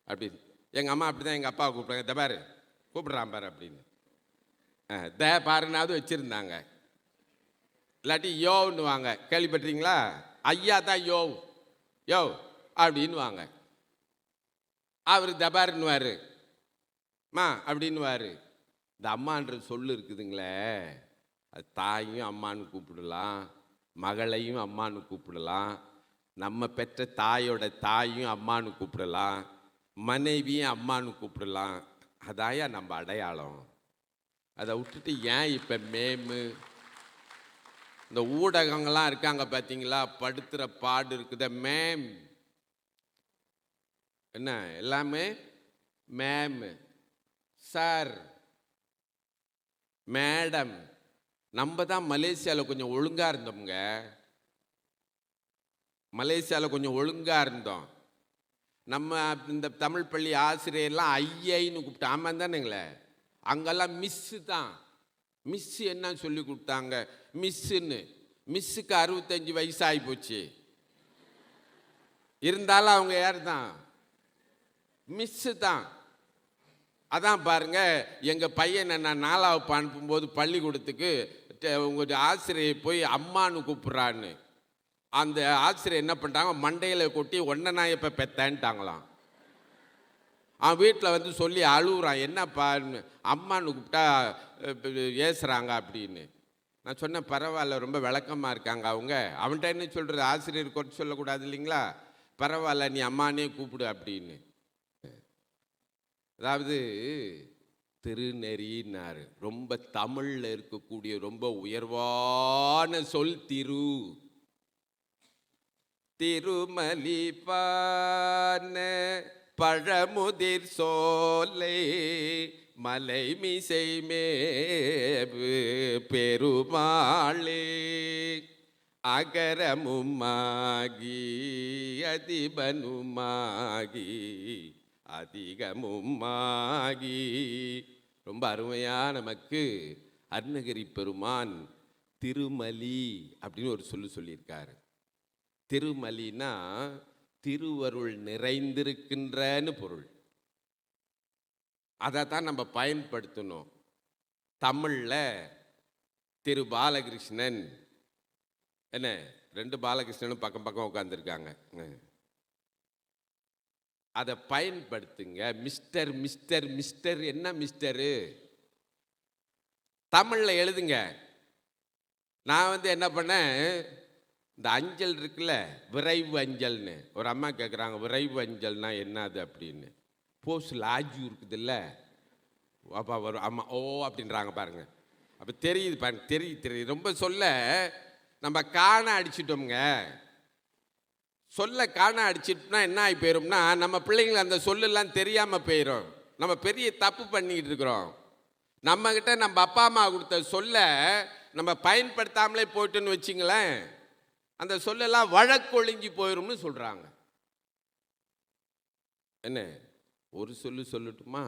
அப்படின்னு. எங்கள் அம்மா அப்படி தான் எங்கள் அப்பாவை கூப்பிடுறாங்க, தபாரு கூப்பிட்றான் பாரு அப்படின்னு. பாருனாவது வச்சுருந்தாங்க. இல்லாட்டி யோன்னு வாங்க, கேள்விப்பட்டீங்களா? ஐயா தான் யோ அப்படின்னு வாங்க. அவர் தபாருன்னுவார், மா அப்படின்னுவார். இந்த அம்மான்ற சொல்லு இருக்குதுங்களே, அது தாயும் அம்மானு கூப்பிடலாம், மகளையும் அம்மானு கூப்பிடலாம், நம்ம பெற்ற தாயோட தாயும் அம்மானு கூப்பிடலாம், மனைவியும் அம்மானு கூப்பிடலாம். அதாயா நம்ம அடையாளம். அதை விட்டுட்டு ஏன் இப்போ மேமு இந்த ஊடகங்கள்லாம் இருக்காங்க பார்த்தீங்களா, படுத்துகிற பாடு இருக்குத மேம், என்ன எல்லாமே மேம், சார், மேடம். நம்ம தான் மலேசியாவில் கொஞ்சம் ஒழுங்காக இருந்தோம்ங்க. மலேசியாவில் கொஞ்சம் ஒழுங்காக இருந்தோம். நம்ம இந்த தமிழ் பள்ளி ஆசிரியர்லாம் ஐயைன்னு கூப்பிட்டு, ஆமாம் தானுங்களே. அங்கெல்லாம் மிஸ்ஸு தான். மிஸ்ஸு என்ன சொல்லி கொடுத்தாங்க? மிஸ்ஸுன்னு. மிஸ்ஸுக்கு 65 வயசு ஆகி போச்சு. இருந்தாலும் அவங்க யார் தான்? மிஸ்ஸு தான். அதான் பாருங்க, எங்கள் பையனை நான் 4வது அனுப்பும்போது பள்ளிக்கூடத்துக்கு உங்கள் ஆசிரியர் போய் அம்மானு கூப்பிட்றான்னு, அந்த ஆசிரியர் என்ன பண்ணிட்டாங்க, மண்டையில் கொட்டி ஒன்றை நான் எப்போ பெத்தேன்ட்டாங்களாம். அவன் வீட்டில் வந்து சொல்லி அழுகுறான், என்னப்பா அம்மானு கூப்பிட்டா ஏசுகிறாங்க அப்படின்னு. நான் சொன்னேன், பரவாயில்ல, ரொம்ப விளக்கமாக இருக்காங்க அவங்க. அவன்கிட்ட என்ன சொல்கிறது, ஆசிரியர் குறைச்சி சொல்லக்கூடாது இல்லைங்களா, பரவாயில்ல நீ அம்மானே கூப்பிடு அப்படின்னு. அதாவது திருநெறினார். ரொம்ப தமிழில் இருக்கக்கூடிய ரொம்ப உயர்வான சொல் திரு. திருமலி பான பழமுதிர் சோலை மலை மிசை மேவு பெருமாளே அகரமுமாகி அதிபனுமாகி அதிகமுமாகி. ரொம்ப அருமையாக நமக்கு அருணகிரி பெருமான் திருமலி அப்படின்னு ஒரு சொல்லியிருக்காரு. திருமலினா திருவருள் நிறைந்திருக்கின்றன்னு பொருள். அதை தான் நம்ம பயன்படுத்தணும். தமிழில் திரு பாலகிருஷ்ணன், என்ன 2 பாலகிருஷ்ணனும் பக்கம் பக்கம் உட்காந்துருக்காங்க, அதை பயன்படுத்துங்க. மிஸ்டர் மிஸ்டர் மிஸ்டர் என்ன மிஸ்டரு தமிழில் எழுதுங்க. நான் வந்து என்ன பண்ணேன், இந்த அஞ்சல் இருக்குல்ல, விரைவு அஞ்சல்னு ஒரு அம்மா கேட்குறாங்க, விரைவு அஞ்சல்னா என்னது அப்படின்னு. போஸ்டில் ஆஜி இருக்குது இல்லை, அப்பா வரும் அம்மா ஓ அப்படின்றாங்க பாருங்க. அப்போ தெரியுது பாருங்க, தெரியுது. ரொம்ப சொல்ல நம்ம காண அடிச்சிட்டோம்ங்க. சொல்ல காண அடிச்சிட்டோம்னா என்ன ஆகி போயிடும்னா, நம்ம பிள்ளைங்களுக்கு அந்த சொல்லெல்லாம் தெரியாமல் போயிடும். நம்ம பெரிய தப்பு பண்ணிக்கிட்டு இருக்கிறோம். நம்மக்கிட்ட நம்ம அப்பா அம்மா கொடுத்த சொல்ல நம்ம பயன்படுத்தாமலே போயிட்டோன்னு வச்சிங்களேன், அந்த சொல்லெல்லாம் வழக்கொழிஞ்சி போயிடும்னு சொல்கிறாங்க. என்ன ஒரு சொல்லட்டுமா,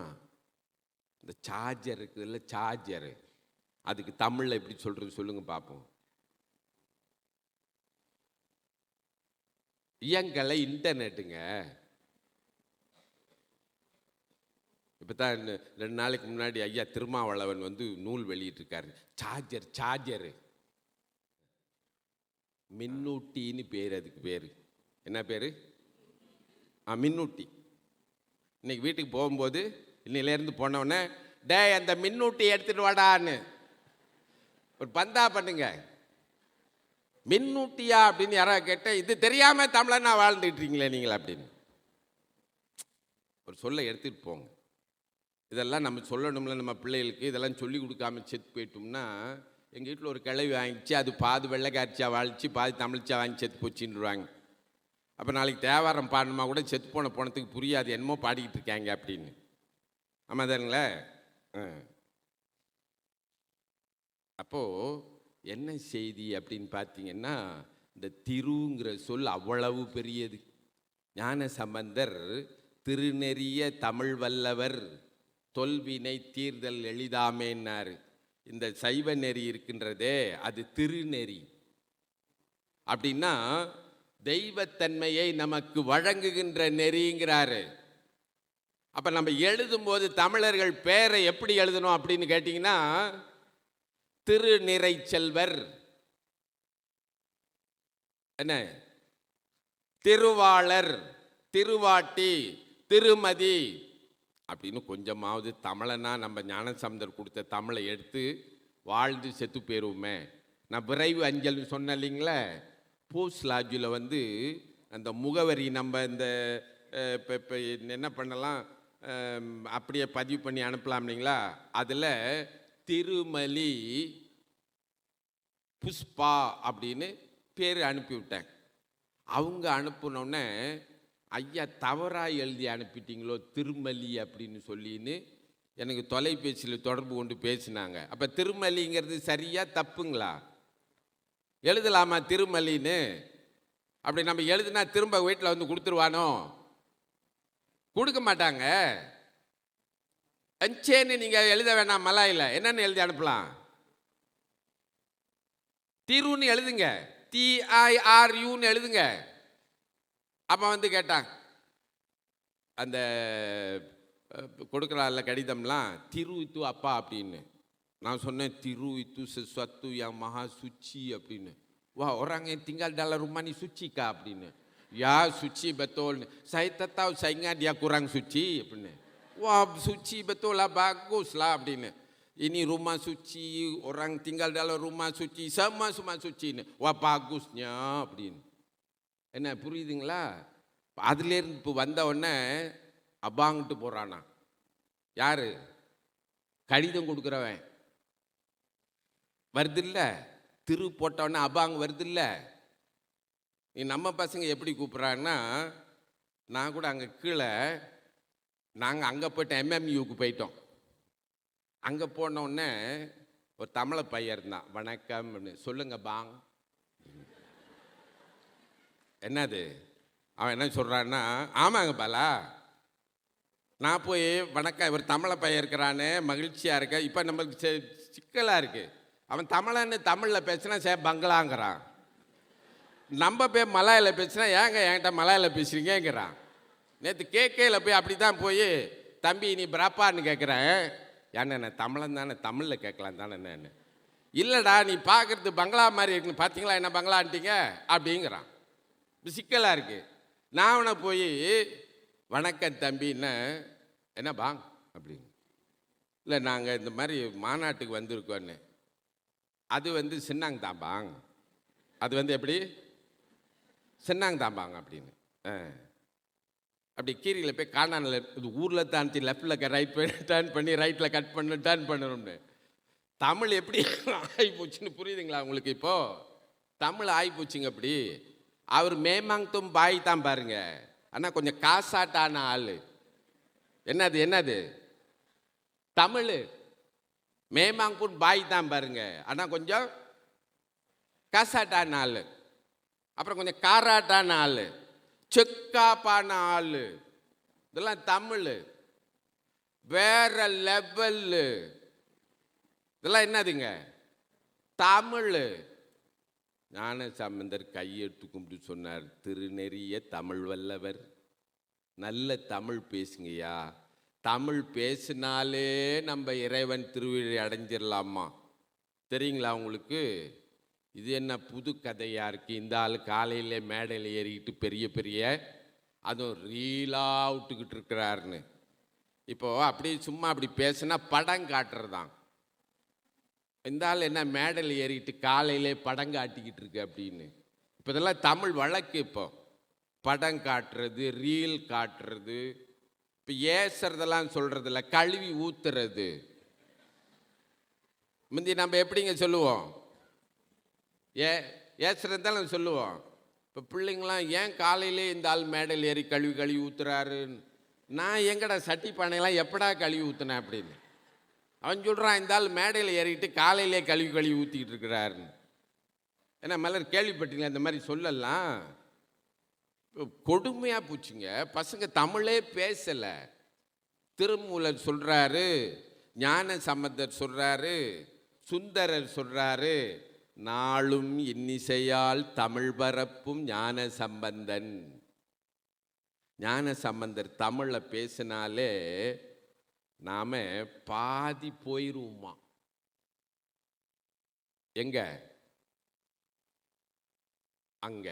இந்த சார்ஜர் இருக்குதுல்ல, சார்ஜரு, அதுக்கு தமிழில் எப்படி சொல்கிறது சொல்லுங்க பார்ப்போம். இயங்கலை இன்டர்நெட்டுங்க. இப்போ தான் 2 நாளைக்கு முன்னாடி ஐயா திருமாவளவன் வந்து நூல் வெளியிட்டிருக்காரு. சார்ஜரு மின்னூட்டின்னு பேர். அதுக்கு பேர் என்ன பேர்? மின்னூட்டி. இன்னைக்கு வீட்டுக்கு போகும்போது இன்னிலேருந்து போனவுடனே, டே அந்த மின்னூட்டி எடுத்துட்டு வாடான்னு ஒரு பந்தா பண்ணுங்க. மின்னூட்டியா அப்படின்னு யாராவது கேட்டால், இது தெரியாம தமிழனா வாழ்ந்துட்டு இருக்கீங்களே நீங்கள் அப்படின்னு ஒரு சொல்ல எடுத்துகிட்டு போங்க. இதெல்லாம் நம்ம சொல்லணும்ல நம்ம பிள்ளைகளுக்கு. இதெல்லாம் சொல்லி கொடுக்காம செத்து போயிட்டோம்னா, எங்கள் வீட்டில் ஒரு கிளவி வாங்கிச்சு, அது பாதி வெள்ளைக்காரிச்சா வாழ்ச்சி, பாதி தமிழ்ச்சா வாங்கி செத்து போச்சுன்னுருவாங்க. அப்போ நாளைக்கு தேவாரம் பாடணுமா கூட செத்து போன போனதுக்கு புரியாது, என்னமோ பாடிக்கிட்டு இருக்காங்க அப்படின்னு. ஆமாம் தானுங்களே. அப்போது என்ன செய்தி அப்படின்னு பார்த்தீங்கன்னா, இந்த திருங்கிற சொல் அவ்வளவு பெரியது. ஞான சம்பந்தர் திருநெறிய தமிழ் வல்லவர் தொல்வினை தீர்தல் எளிதாமேன்னார். இந்த சைவ நெறி இருக்கின்றதே அது திருநெறி. அப்படின்னா தெய்வத்தன்மையை நமக்கு வழங்குகின்ற நெறிங்கிறாரு. அப்போ நம்ம எழுதும்போது தமிழர்கள் பேரை எப்படி எழுதணும் அப்படின்னு கேட்டிங்கன்னா, திருநிறை செல்வர், என்ன திருவாளர், திருவாட்டி, திருமதி அப்படின்னு கொஞ்சமாவது தமிழனா நம்ம ஞானசம்பந்தர் கொடுத்த தமிழை எடுத்து வாழ்ந்து செத்து போயிடுவோமே. நான் விரைவு அஞ்சல்னு சொன்னேன் இல்லைங்களே, போஸ்ட் லாட்ஜில் வந்து அந்த முகவரி நம்ம இந்த இப்போ என்ன பண்ணலாம், அப்படியே பதிவு பண்ணி அனுப்பலாம் இல்லைங்களா. அதில் திருமலி புஷ்பா அப்படின்னு பேர் அனுப்பிவிட்டேன். அவங்க அனுப்பினோடனே ஐயா தவறாக எழுதி அனுப்பிட்டீங்களோ திருமலி அப்படின்னு சொல்லின்னு எனக்கு தொலைபேசியில் தொடர்பு கொண்டு பேசினாங்க. அப்போ திருமலிங்கிறது சரியா தப்புங்களா? எழுதலாமா திருமலின்னு? அப்படி நம்ம எழுதுனா திரும்ப வீட்டில் வந்து கொடுத்துருவானோ? கொடுக்க மாட்டாங்க. அஞ்சேன்னு நீங்கள் எழுத வேணாம், மலாயில் என்னன்னு எழுதி அனுப்பலாம்? திருன்னு எழுதுங்க, TIRUன்னு எழுதுங்க. அப்போ வந்து கேட்டான், அந்த கொடுக்குறாள்ல கடிதம்லாம், திரு இத்து அப்பா அப்படின்னு. நான் சொன்னேன் திரு இத்து சத்து யா மகா சுச்சி அப்படின்னு. வா ஒராங்க tinggal dalam rumah ni suci kah அப்படின்னு. Ya suci betul. Saya tak tahu, saya ingat dia kurang suci அப்படின்னு. Wah suci betul lah, bagus lah அப்படின்னு. Ini rumah suci, orang tinggal dalam rumah suci, semua suci. Wah bagusnya அப்படின்னு. என்ன புரியுதுங்களா? அதுலேருந்து இப்போ வந்த உடனே அபாங்கிட்டு போகிறானா. யாரு? கடிதம் கொடுக்குறவன். வருதில்ல, திரு போட்டவொடனே அபாங் வருதில்ல. நீ நம்ம பசங்க எப்படி கூப்பிட்றாங்கன்னா, நான் கூட அங்கே கீழே நாங்கள் அங்கே போயிட்டோம், MMUக்கு போயிட்டோம். அங்கே போனோடனே ஒரு தமிழை பையன் இருந்தான். வணக்கம்னு. சொல்லுங்க பாங். என்னது? அவன் என்ன சொல்கிறான்னா, ஆமாங்க பாலா, நான் போய் வணக்கம், இவர் தமிழை பையன் இருக்கிறானே, மகிழ்ச்சியாக இருக்க. இப்போ நம்மளுக்கு சிக்கலாக இருக்குது. அவன் தமிழன்னு தமிழில் பேசினா பங்களாங்கிறான். நம்ம போய் மலாயில் பேசினா ஏங்க என்கிட்ட மலாயில் பேசுகிறீங்கிறான். நேற்று கேக்கையில் போய் அப்படி தான் போய், தம்பி நீ பிராப்பான்னு கேட்குறேன். ஏன்னா நான் தமிழன் தானே, தமிழில் கேட்கலாம் தானே. நான் இல்லைடா நீ பார்க்குறது பங்களா மாதிரி இருக்குன்னு, பார்த்தீங்களா என்ன பங்களான்ட்டீங்க அப்படிங்கிறான். சிக்கலாக இருக்குது. நான் அவனை போய் வணக்கம் தம்பின்னு, என்ன பாங் அப்படின்னு. இல்லை நாங்கள் இந்த மாதிரி மாநாட்டுக்கு வந்திருக்கோன்னு. அது வந்து சின்னாங்க தாம்பாங். அது வந்து எப்படி? சின்னாங்க தாம்பாங்க அப்படின்னு. அப்படி கீரியில் போய் காணானில் இது ஊரில் தாண்டி லெஃப்டில் ரைட் டேர்ன் பண்ணி ரைட்டில் கட் பண்ணு டேர்ன் பண்ணணும்னு. தமிழ் எப்படி ஆகிப்போச்சுன்னு புரியுதுங்களா உங்களுக்கு? இப்போது தமிழ் ஆகிப்போச்சுங்க அப்படி. அவர் மேமாங்தும் பாய் தான் பாருங்க, ஆனால் கொஞ்சம் காசாட்டான ஆள். என்னது என்னது? தமிழ் மேமாங்கூன் பாய் தான் பாருங்க, ஆனால் கொஞ்சம் காசாட்டான ஆள். அப்புறம் கொஞ்சம் காராட்டான ஆள், செக்காப்பான ஆள். இதெல்லாம் தமிழ் வேற லெவல்லு. இதெல்லாம் என்னதுங்க? தமிழ். ஞான சம்பந்தர் கையெடுத்து கும்பிட்டு சொன்னார், திருநெறிய தமிழ் வல்லவர், நல்ல தமிழ் பேசுங்கய்யா. தமிழ் பேசினாலே நம்ம இறைவன் திருவிழை அடைஞ்சிடலாமா? தெரியுங்களா உங்களுக்கு? இது என்ன புது கதையாக இருக்குது? இந்த ஆள் காலையில் மேடையில் ஏறிக்கிட்டு பெரிய பெரிய அதுவும் ரீலாக விட்டுக்கிட்டு இருக்கிறாருன்னு. இப்போது அப்படி சும்மா அப்படி பேசுனா படம் காட்டுறதான். இந்த ஆள் என்ன மேடையில் ஏறிக்கிட்டு காலையிலே படம் காட்டிக்கிட்டு இருக்கு அப்படின்னு. இப்போ இதெல்லாம் தமிழ் வழக்கு. இப்போ படம் காட்டுறது, ரீல் காட்டுறது, இப்போ ஏசுறதெல்லாம் சொல்கிறதில்ல, கழுவி ஊத்துறது. முந்தி நம்ம எப்படிங்க சொல்லுவோம்? ஏசுறது தான் நம்ம சொல்லுவோம். இப்போ பிள்ளைங்களாம் ஏன் காலையிலே இந்த ஆள் மேடையில் ஏறி கழுவி ஊத்துறாரு. நான் எங்கடா சட்டி பானையெல்லாம் எப்படா கழுவி ஊற்றுனேன் அப்படின்னு. அவன் சொல்கிறான், இந்த ஆள் மேடையில் ஏறிக்கிட்டு காலையிலே கழுவி ஊற்றிக்கிட்டு இருக்கிறாருன்னு. ஏன்னா மலர் கேள்விப்பட்டீங்களா இந்த மாதிரி சொல்லலாம்? கொடுமையாக போச்சுங்க. பசங்க தமிழே பேசலை. திருமூலர் சொல்கிறாரு, ஞான சம்பந்தர் சொல்கிறாரு, சுந்தரர் சொல்கிறாரு, நாளும் இன்னிசையால் தமிழ் பரப்பும் ஞான சம்பந்தன். ஞான சம்பந்தர் தமிழில் பேசினாலே நாம பாதி போயிருவோமா? எங்க? அங்க.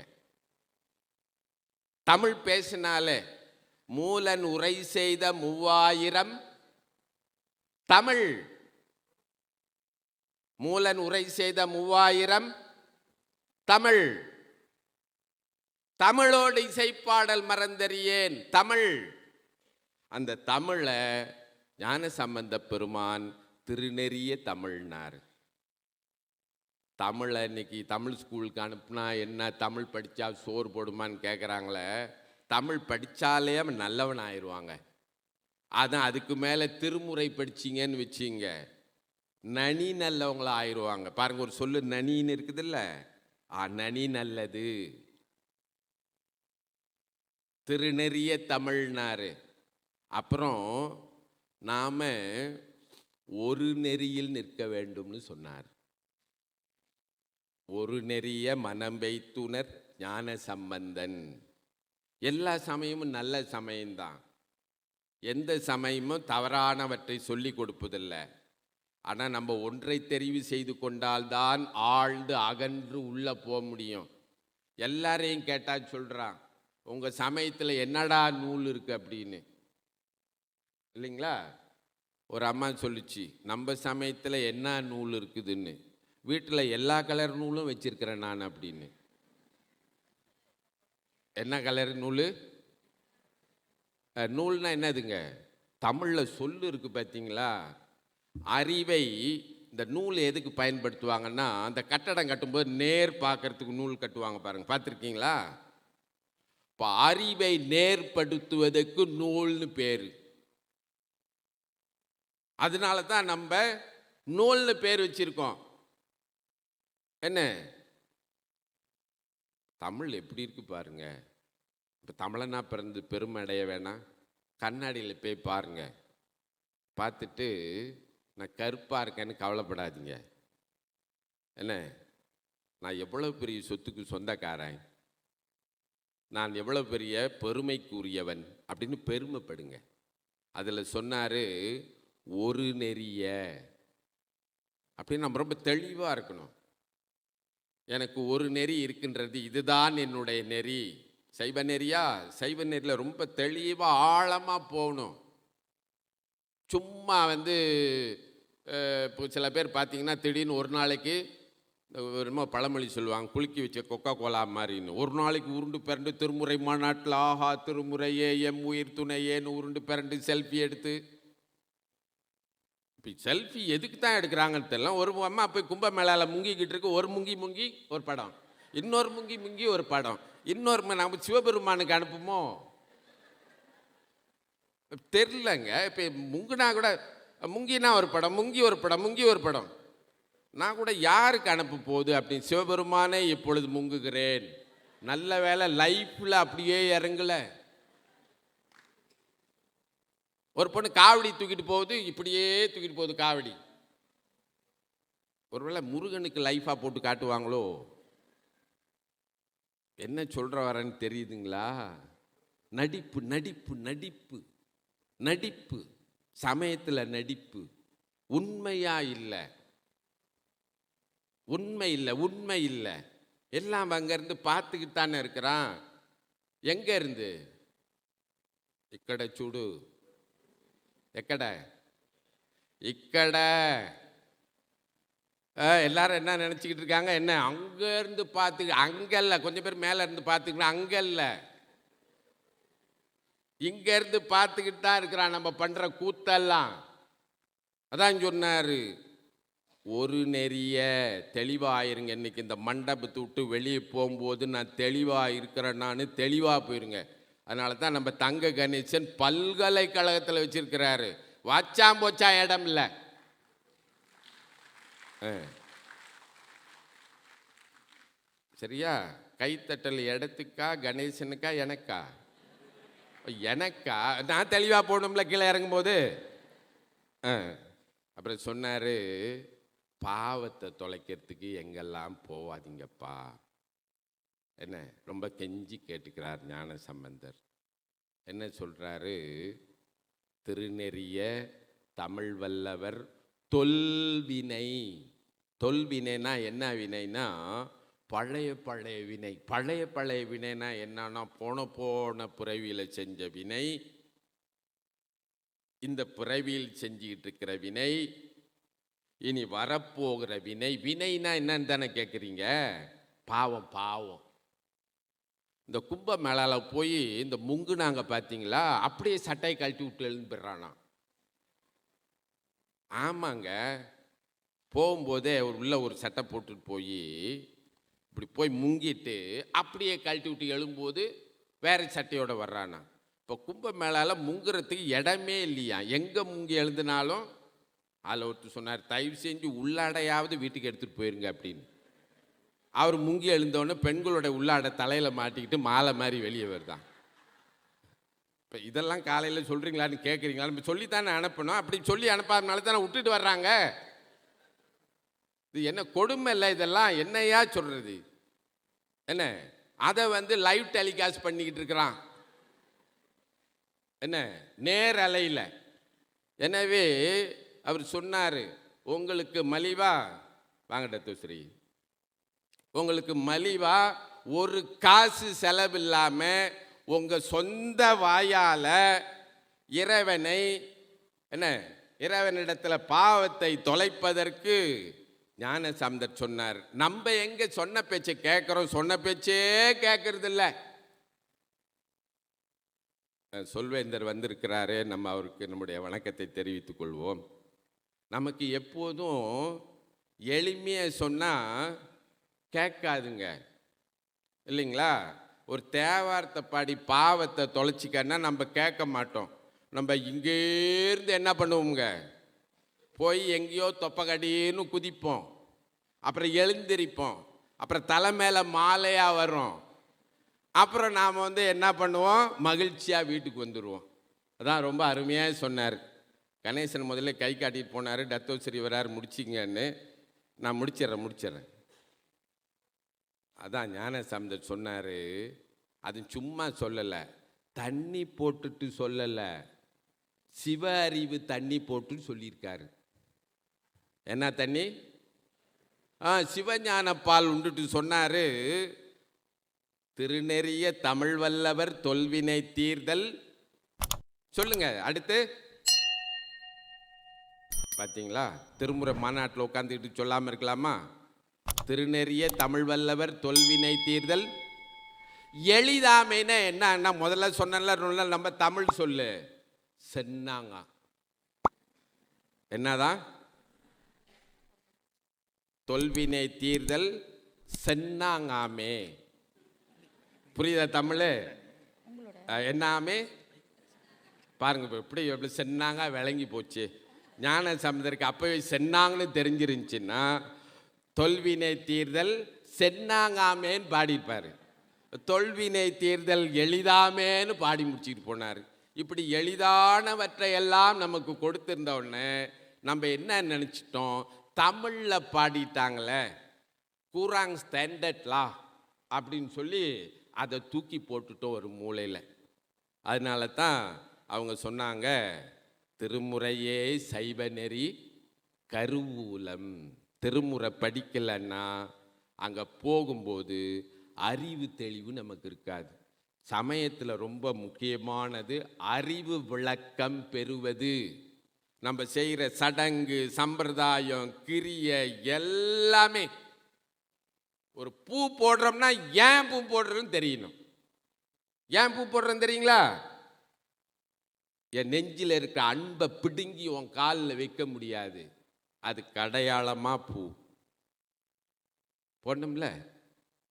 தமிழ் பேசினாலே மூலன் உரை செய்த 3000 தமிழ். மூலன் உரை செய்த 3000 தமிழ். தமிழோடு இசைப்பாடல் மறந்தறியேன் தமிழ். அந்த தமிழை ஞான சம்பந்த பெருமான் திருநெறிய தமிழ்னார். தமிழை இன்னைக்கு தமிழ் ஸ்கூலுக்கு அனுப்புனா என்ன, தமிழ் படித்தா சோறு போடுமான்னு கேட்குறாங்களே. தமிழ் படித்தாலே அவன் நல்லவன் ஆயிடுவாங்க. அதான் அதுக்கு மேலே திருமுறை படிச்சிங்கன்னு வச்சிங்க, நனி நல்லவங்களா ஆயிடுவாங்க. பாருங்க, ஒரு சொல்லு நனின்னு இருக்குதுல்ல, நனி நல்லது. திருநெறிய தமிழ்னாரு. அப்புறம் நாம ஒரு நெறியில் நிற்க வேண்டும்னு சொன்னார். ஒரு நெறிய மனம் வைத்துணர் ஞான சம்பந்தன். எல்லா சமயமும் நல்ல சமயம்தான். எந்த சமயமும் தவறானவற்றை சொல்லி கொடுப்பதில்லை. ஆனால் நம்ம ஒன்றை தெரிவு செய்து கொண்டால்தான் ஆழ்ந்து அகன்று உள்ளே போக முடியும். எல்லாரையும் கேட்டால் சொல்கிறான், உங்கள் சமயத்தில் என்னடா நூல் இருக்குது அப்படின்னு. இல்லைங்களா? ஒரு அம்மா சொல்லிச்சு, நம்ம சமயத்தில் என்ன நூல் இருக்குதுன்னு. வீட்டில் எல்லா கலர் நூலும் வச்சிருக்கிறேன் நான் அப்படின்னு. என்ன கலர் நூல்? நூல்னா என்னதுங்க? தமிழில் சொல்லு இருக்கு பார்த்தீங்களா? அறிவை இந்த நூல் எதுக்கு பயன்படுத்துவாங்கன்னா, அந்த கட்டடம் கட்டும்போது நேர் பார்க்கறதுக்கு நூல் கட்டுவாங்க பாருங்க, பார்த்துருக்கீங்களா? இப்போ அறிவை நேர்படுத்துவதற்கு நூல்னு பேர். அதனால தான் நம்ம நூல்னு பேர் வச்சிருக்கோம். என்ன தமிழ் எப்படி இருக்கு பாருங்க. இப்போ தமிழனா பிறந்து பெருமை அடைய வேணாம். கண்ணாடியில் போய் பாருங்க, பார்த்துட்டு நான் கருப்பாக இருக்கேன்னு கவலைப்படாதீங்க. என்ன, நான் எவ்வளோ பெரிய சொத்துக்கு சொந்தக்காரன், நான் எவ்வளோ பெரிய பெருமைக்குரியவன் அப்படின்னு பெருமைப்படுங்க. அதில் சொன்னார், ஒரு நெறிய அப்படின்னு நம்ம ரொம்ப தெளிவாக இருக்கணும். எனக்கு ஒரு நெறி இருக்கின்றது, இதுதான் என்னுடைய நெறி. சைவ நெறியா? சைவ நெறியில் ரொம்ப தெளிவாக ஆழமாக போகணும். சும்மா இப்போ சில பேர் பார்த்தீங்கன்னா திடீர்னு ஒரு நாளைக்கு என்னமோ பழமொழி சொல்லுவாங்க, குலுக்கி வச்ச கொக்கா கோலா மாதிரின்னு. ஒரு நாளைக்கு உருண்டு பிறண்டு திருமுறை மாநாட்டில் ஆஹா திருமுறையே எம் உயிர் துணையேன்னு உருண்டு பிறண்டு செல்ஃபி எடுத்து. இப்போ செல்ஃபி எதுக்கு தான் எடுக்கிறாங்கன்னு தெரியல. ஒரு அம்மா போய் கும்பமேளாவில் முங்கிக்கிட்டு இருக்கு, ஒரு முங்கி ஒரு படம், இன்னொரு முங்கி ஒரு படம், இன்னொரு நம்ம சிவபெருமானுக்கு அனுப்புமோ தெரிலங்க. இப்போ முங்குனா கூட முங்கினா ஒரு படம், முங்கி ஒரு படம். நான் கூட யாருக்கு அனுப்ப போகுது அப்படின்னு, சிவபெருமானே இப்பொழுது முங்குகிறேன். நல்ல வேலை லைஃப்பில் அப்படியே இறங்கல. ஒரு பொண்ணு காவடி தூக்கிட்டு போகுது, இப்படியே தூக்கிட்டு போகுது காவடி. ஒருவேளை முருகனுக்கு லைஃபாக போட்டு காட்டுவாங்களோ? என்ன சொல்ற வரேன்னு தெரியுதுங்களா? நடிப்பு நடிப்பு நடிப்பு நடிப்பு, சமயத்தில் நடிப்பு. உண்மையா இல்லை, உண்மை இல்லை. எல்லாம் அங்கேருந்து பார்த்துக்கிட்டு தானே இருக்கிறான். எங்கே இருந்து? இக்கட சூடு, எக்கட இக்கட. எல்லாரும் என்ன நினச்சிக்கிட்டு இருக்காங்க, என்ன அங்கேருந்து பார்த்து, அங்கல்ல, கொஞ்சம் பேர் மேலே இருந்து பார்த்துக்கலாம், அங்கல்ல, இங்கேருந்து பார்த்துக்கிட்டு தான் இருக்கிறான் நம்ம பண்ணுற கூத்தெல்லாம். அதான் சொன்னார், ஒரு நெறிய தெளிவாயிருங்க. இன்னைக்கு இந்த மண்டபத்தை விட்டு வெளியே போகும்போது நான் தெளிவாக இருக்கிறேன், நான் தெளிவாக போயிருங்க. அதனால தான் நம்ம தங்க கணேசன் பல்கலைக்கழகத்தில் வச்சிருக்கிறாரு. வாச்சாம் போச்சா இடம் இல்லை. சரியா? கைத்தட்டல் இடத்துக்கா, கணேசனுக்கா, எனக்கா? எனக்கா? நான் தெளிவாக போகணும்ல கீழே இறங்கும்போது. அப்புறம் சொன்னார், பாவத்தை தொலைக்கிறதுக்கு எங்கெல்லாம் போவாதீங்கப்பா. என்ன ரொம்ப கெஞ்சி கேட்டுக்கிறார் ஞான சம்பந்தர். என்ன சொல்கிறாரு? திருநெறிய தமிழ் வல்லவர் தொல்வினை. தொல்வினைனா என்ன வினைனா? பழைய வினை. பழைய வினைனா என்னன்னா, போன பிறவியில் செஞ்ச வினை, இந்த பிறவியில் செஞ்சுக்கிட்டு இருக்கிற வினை, இனி வரப்போகிற வினை. வினைனா என்னன்னு தானே கேட்குறீங்க? பாவம். இந்த கும்ப மேளால போய் இந்த முங்குனாங்க பார்த்தீங்களா, அப்படியே சட்டையை கழட்டி விட்டு எழுந்துடுறானா. ஆமாங்க. போகும்போதே உள்ள ஒரு சட்டை போட்டுட்டு போய் இப்படி போய் முங்கிட்டு அப்படியே கழட்டி விட்டு எழும்போது வேற சட்டையோட வர்றானா. இப்போ கும்பமேளால முங்குறதுக்கு இடமே இல்லையா. எங்கே முங்கி எழுந்தினாலும் அதில் ஒருத்தர் சொன்னார், தயவு செஞ்சு உள்ளாடையாவது வீட்டுக்கு எடுத்துகிட்டு போயிருங்க அப்படின்னு. அவர் முங்கி எழுந்தோடனே பெண்களோட உள்ளாடை தலையில் மாட்டிக்கிட்டு மாலை மாதிரி வெளியே வருதான். இப்போ இதெல்லாம் காலையில் சொல்கிறீங்களான்னு கேட்குறீங்களா? நம்ம சொல்லித்தானே அனுப்பணும். அப்படி சொல்லி அனுப்பாதனால தானே விட்டுட்டு வர்றாங்க. இது என்ன கொடுமை இல்லை இதெல்லாம்? என்னையா சொல்கிறது? என்ன அதை லைவ் டெலிகாஸ்ட் பண்ணிக்கிட்டு இருக்கிறான், என்ன நேரலையில். எனவே அவர் சொன்னார், உங்களுக்கு மலிவா வாங்க டத்தோஸ்ரீ, உங்களுக்கு மலிவா ஒரு காசு செலவில்லாமல் உங்கள் சொந்த வாயால் இறைவனை இறைவனிடத்தில் பாவத்தை தொலைப்பதற்கு ஞானசம்பந்தர் சொன்னார். நம்ம எங்க சொன்ன பேச்சை கேட்குறோம்? சொன்ன பேச்சே கேட்கறது இல்லை. சொல்வேந்தர் வந்திருக்கிறாரு, நம்ம அவருக்கு நம்முடைய வணக்கத்தை தெரிவித்துக் கொள்வோம். நமக்கு எப்போதும் எளிமையாக சொன்னால் கேட்காதுங்க, இல்லைங்களா? ஒரு தேவாரத்தை பாடி பாவத்தை தொலைச்சிக்கன்னா நம்ம கேட்க மாட்டோம். நம்ம இங்கேருந்து என்ன பண்ணுவோங்க, போய் எங்கேயோ தொப்பக்கடின்னு குதிப்போம், அப்புறம் எழுந்திரிப்போம், அப்புறம் தலை மேலே மாலையாக வரும், அப்புறம் நாம் என்ன பண்ணுவோம், மகிழ்ச்சியாக வீட்டுக்கு வந்துடுவோம். அதான் ரொம்ப அருமையாக சொன்னார் கணேசன். முதல்ல கை காட்டிட்டு போனார், டத்தோஸ்ரீ வரார் முடிச்சிங்கன்னு. நான் முடிச்சிட்றேன். அதான் ஞானசம்பந்தர் சொன்னார், அது சும்மா சொல்லலை, தண்ணி போட்டுட்டு சொல்லலை, சிவ அறிவு தண்ணி போட்டு சொல்லியிருக்காரு. என்ன தண்ணி? சிவஞான பால் உண்டுட்டு சொன்னார். திருநெறிய தமிழ் வல்லவர் தொல்வினை தீர்தல். சொல்லுங்க அடுத்து. பார்த்தீங்களா, திருமுறை மாநாட்டில் உட்காந்துக்கிட்டு சொல்லாமல் இருக்கலாமா? திருநெறிய தமிழ் வல்லவர் தொல்வினை தீர்தல். எளிதாமைன்னா என்ன? முதல்ல சொன்ன நம்ம தமிழ் சொல்லு சென்னாங்க. என்னதான்? தொல்வினை தீர்தல் சென்னாங்காமே. புரியுதா தமிழ்? என்னாமே பாருங்க, எப்படி எப்படி சென்னாங்க விளங்கி போச்சு. ஞானசம்பந்தருக்கு அப்பவே சென்னாங்கன்னு தெரிஞ்சிருந்துச்சுன்னா தொல்வினை தீர்தல் சென்னாங்காமேன்னு பாடிப்பார். தொல்வினை தீர்தல் எளிதாமேன்னு பாடி முடிச்சுட்டு போனார். இப்படி எளிதானவற்றை எல்லாம் நமக்கு கொடுத்திருந்த உடனே நம்ம என்ன நினச்சிட்டோம், தமிழில் பாடிட்டாங்களே கூராங் ஸ்டாண்டர்ட்லா அப்படின்னு சொல்லி அதை தூக்கி போட்டுட்டோம் ஒரு மூலையில். அதனால தான் அவங்க சொன்னாங்க, திருமுறையே சைவ நெறி கருவூலம். திருமுறை படிக்கலைன்னா அங்கே போகும்போது அறிவு தெளிவு நமக்கு இருக்காது. சமயத்தில் ரொம்ப முக்கியமானது அறிவு விளக்கம் பெறுவது. நம்ம செய்கிற சடங்கு சம்பிரதாயம் கிரியை எல்லாமே, ஒரு பூ போடுறோம்னா ஏன் பூ போடுறோன்னு தெரியணும். ஏன் பூ போடுறோன்னு தெரியுங்களா? என் நெஞ்சில் இருக்க அன்பை பிடுங்கி உன் காலில் வைக்க முடியாது, அது அடையாளமாக பூ போடணும்ல.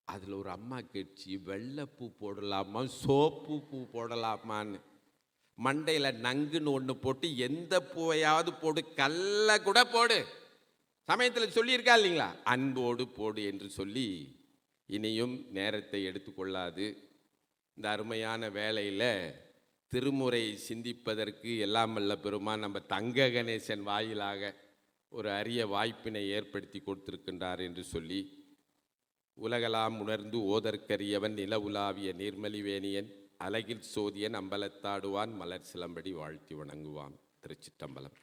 அதில் ஒரு அம்மா கேட்டுச்சு, வெள்ளைப்பூ போடலாமா சோப்பு பூ போடலாமான்னு. மண்டையில் நங்குன்னு ஒன்று போட்டு எந்த பூவையாவது போடு, கல்லை கூட போடு, சமயத்தில் சொல்லியிருக்கா இல்லைங்களா, அன்போடு போடு என்று சொல்லி இனியும் நேரத்தை எடுத்துக்கொள்ளாது. இந்த அருமையான வேளையில் திருமுறை சிந்திப்பதற்கு எல்லாம் வல்ல பெருமான் நம்ம தங்க கணேசன் வாயிலாக ஒரு அரிய வாய்ப்பினை ஏற்படுத்தி கொடுத்திருக்கின்றார் என்று சொல்லி, உலகலாம் உணர்ந்து ஓதற்கரியவன் நில உலாவிய நீர்மலிவேணியன் அழகில் சோதியன் அம்பலத்தாடுவான் மலர் சிலம்படி வாழ்த்தி வணங்குவான். திருச்சிற்றம்பலம்.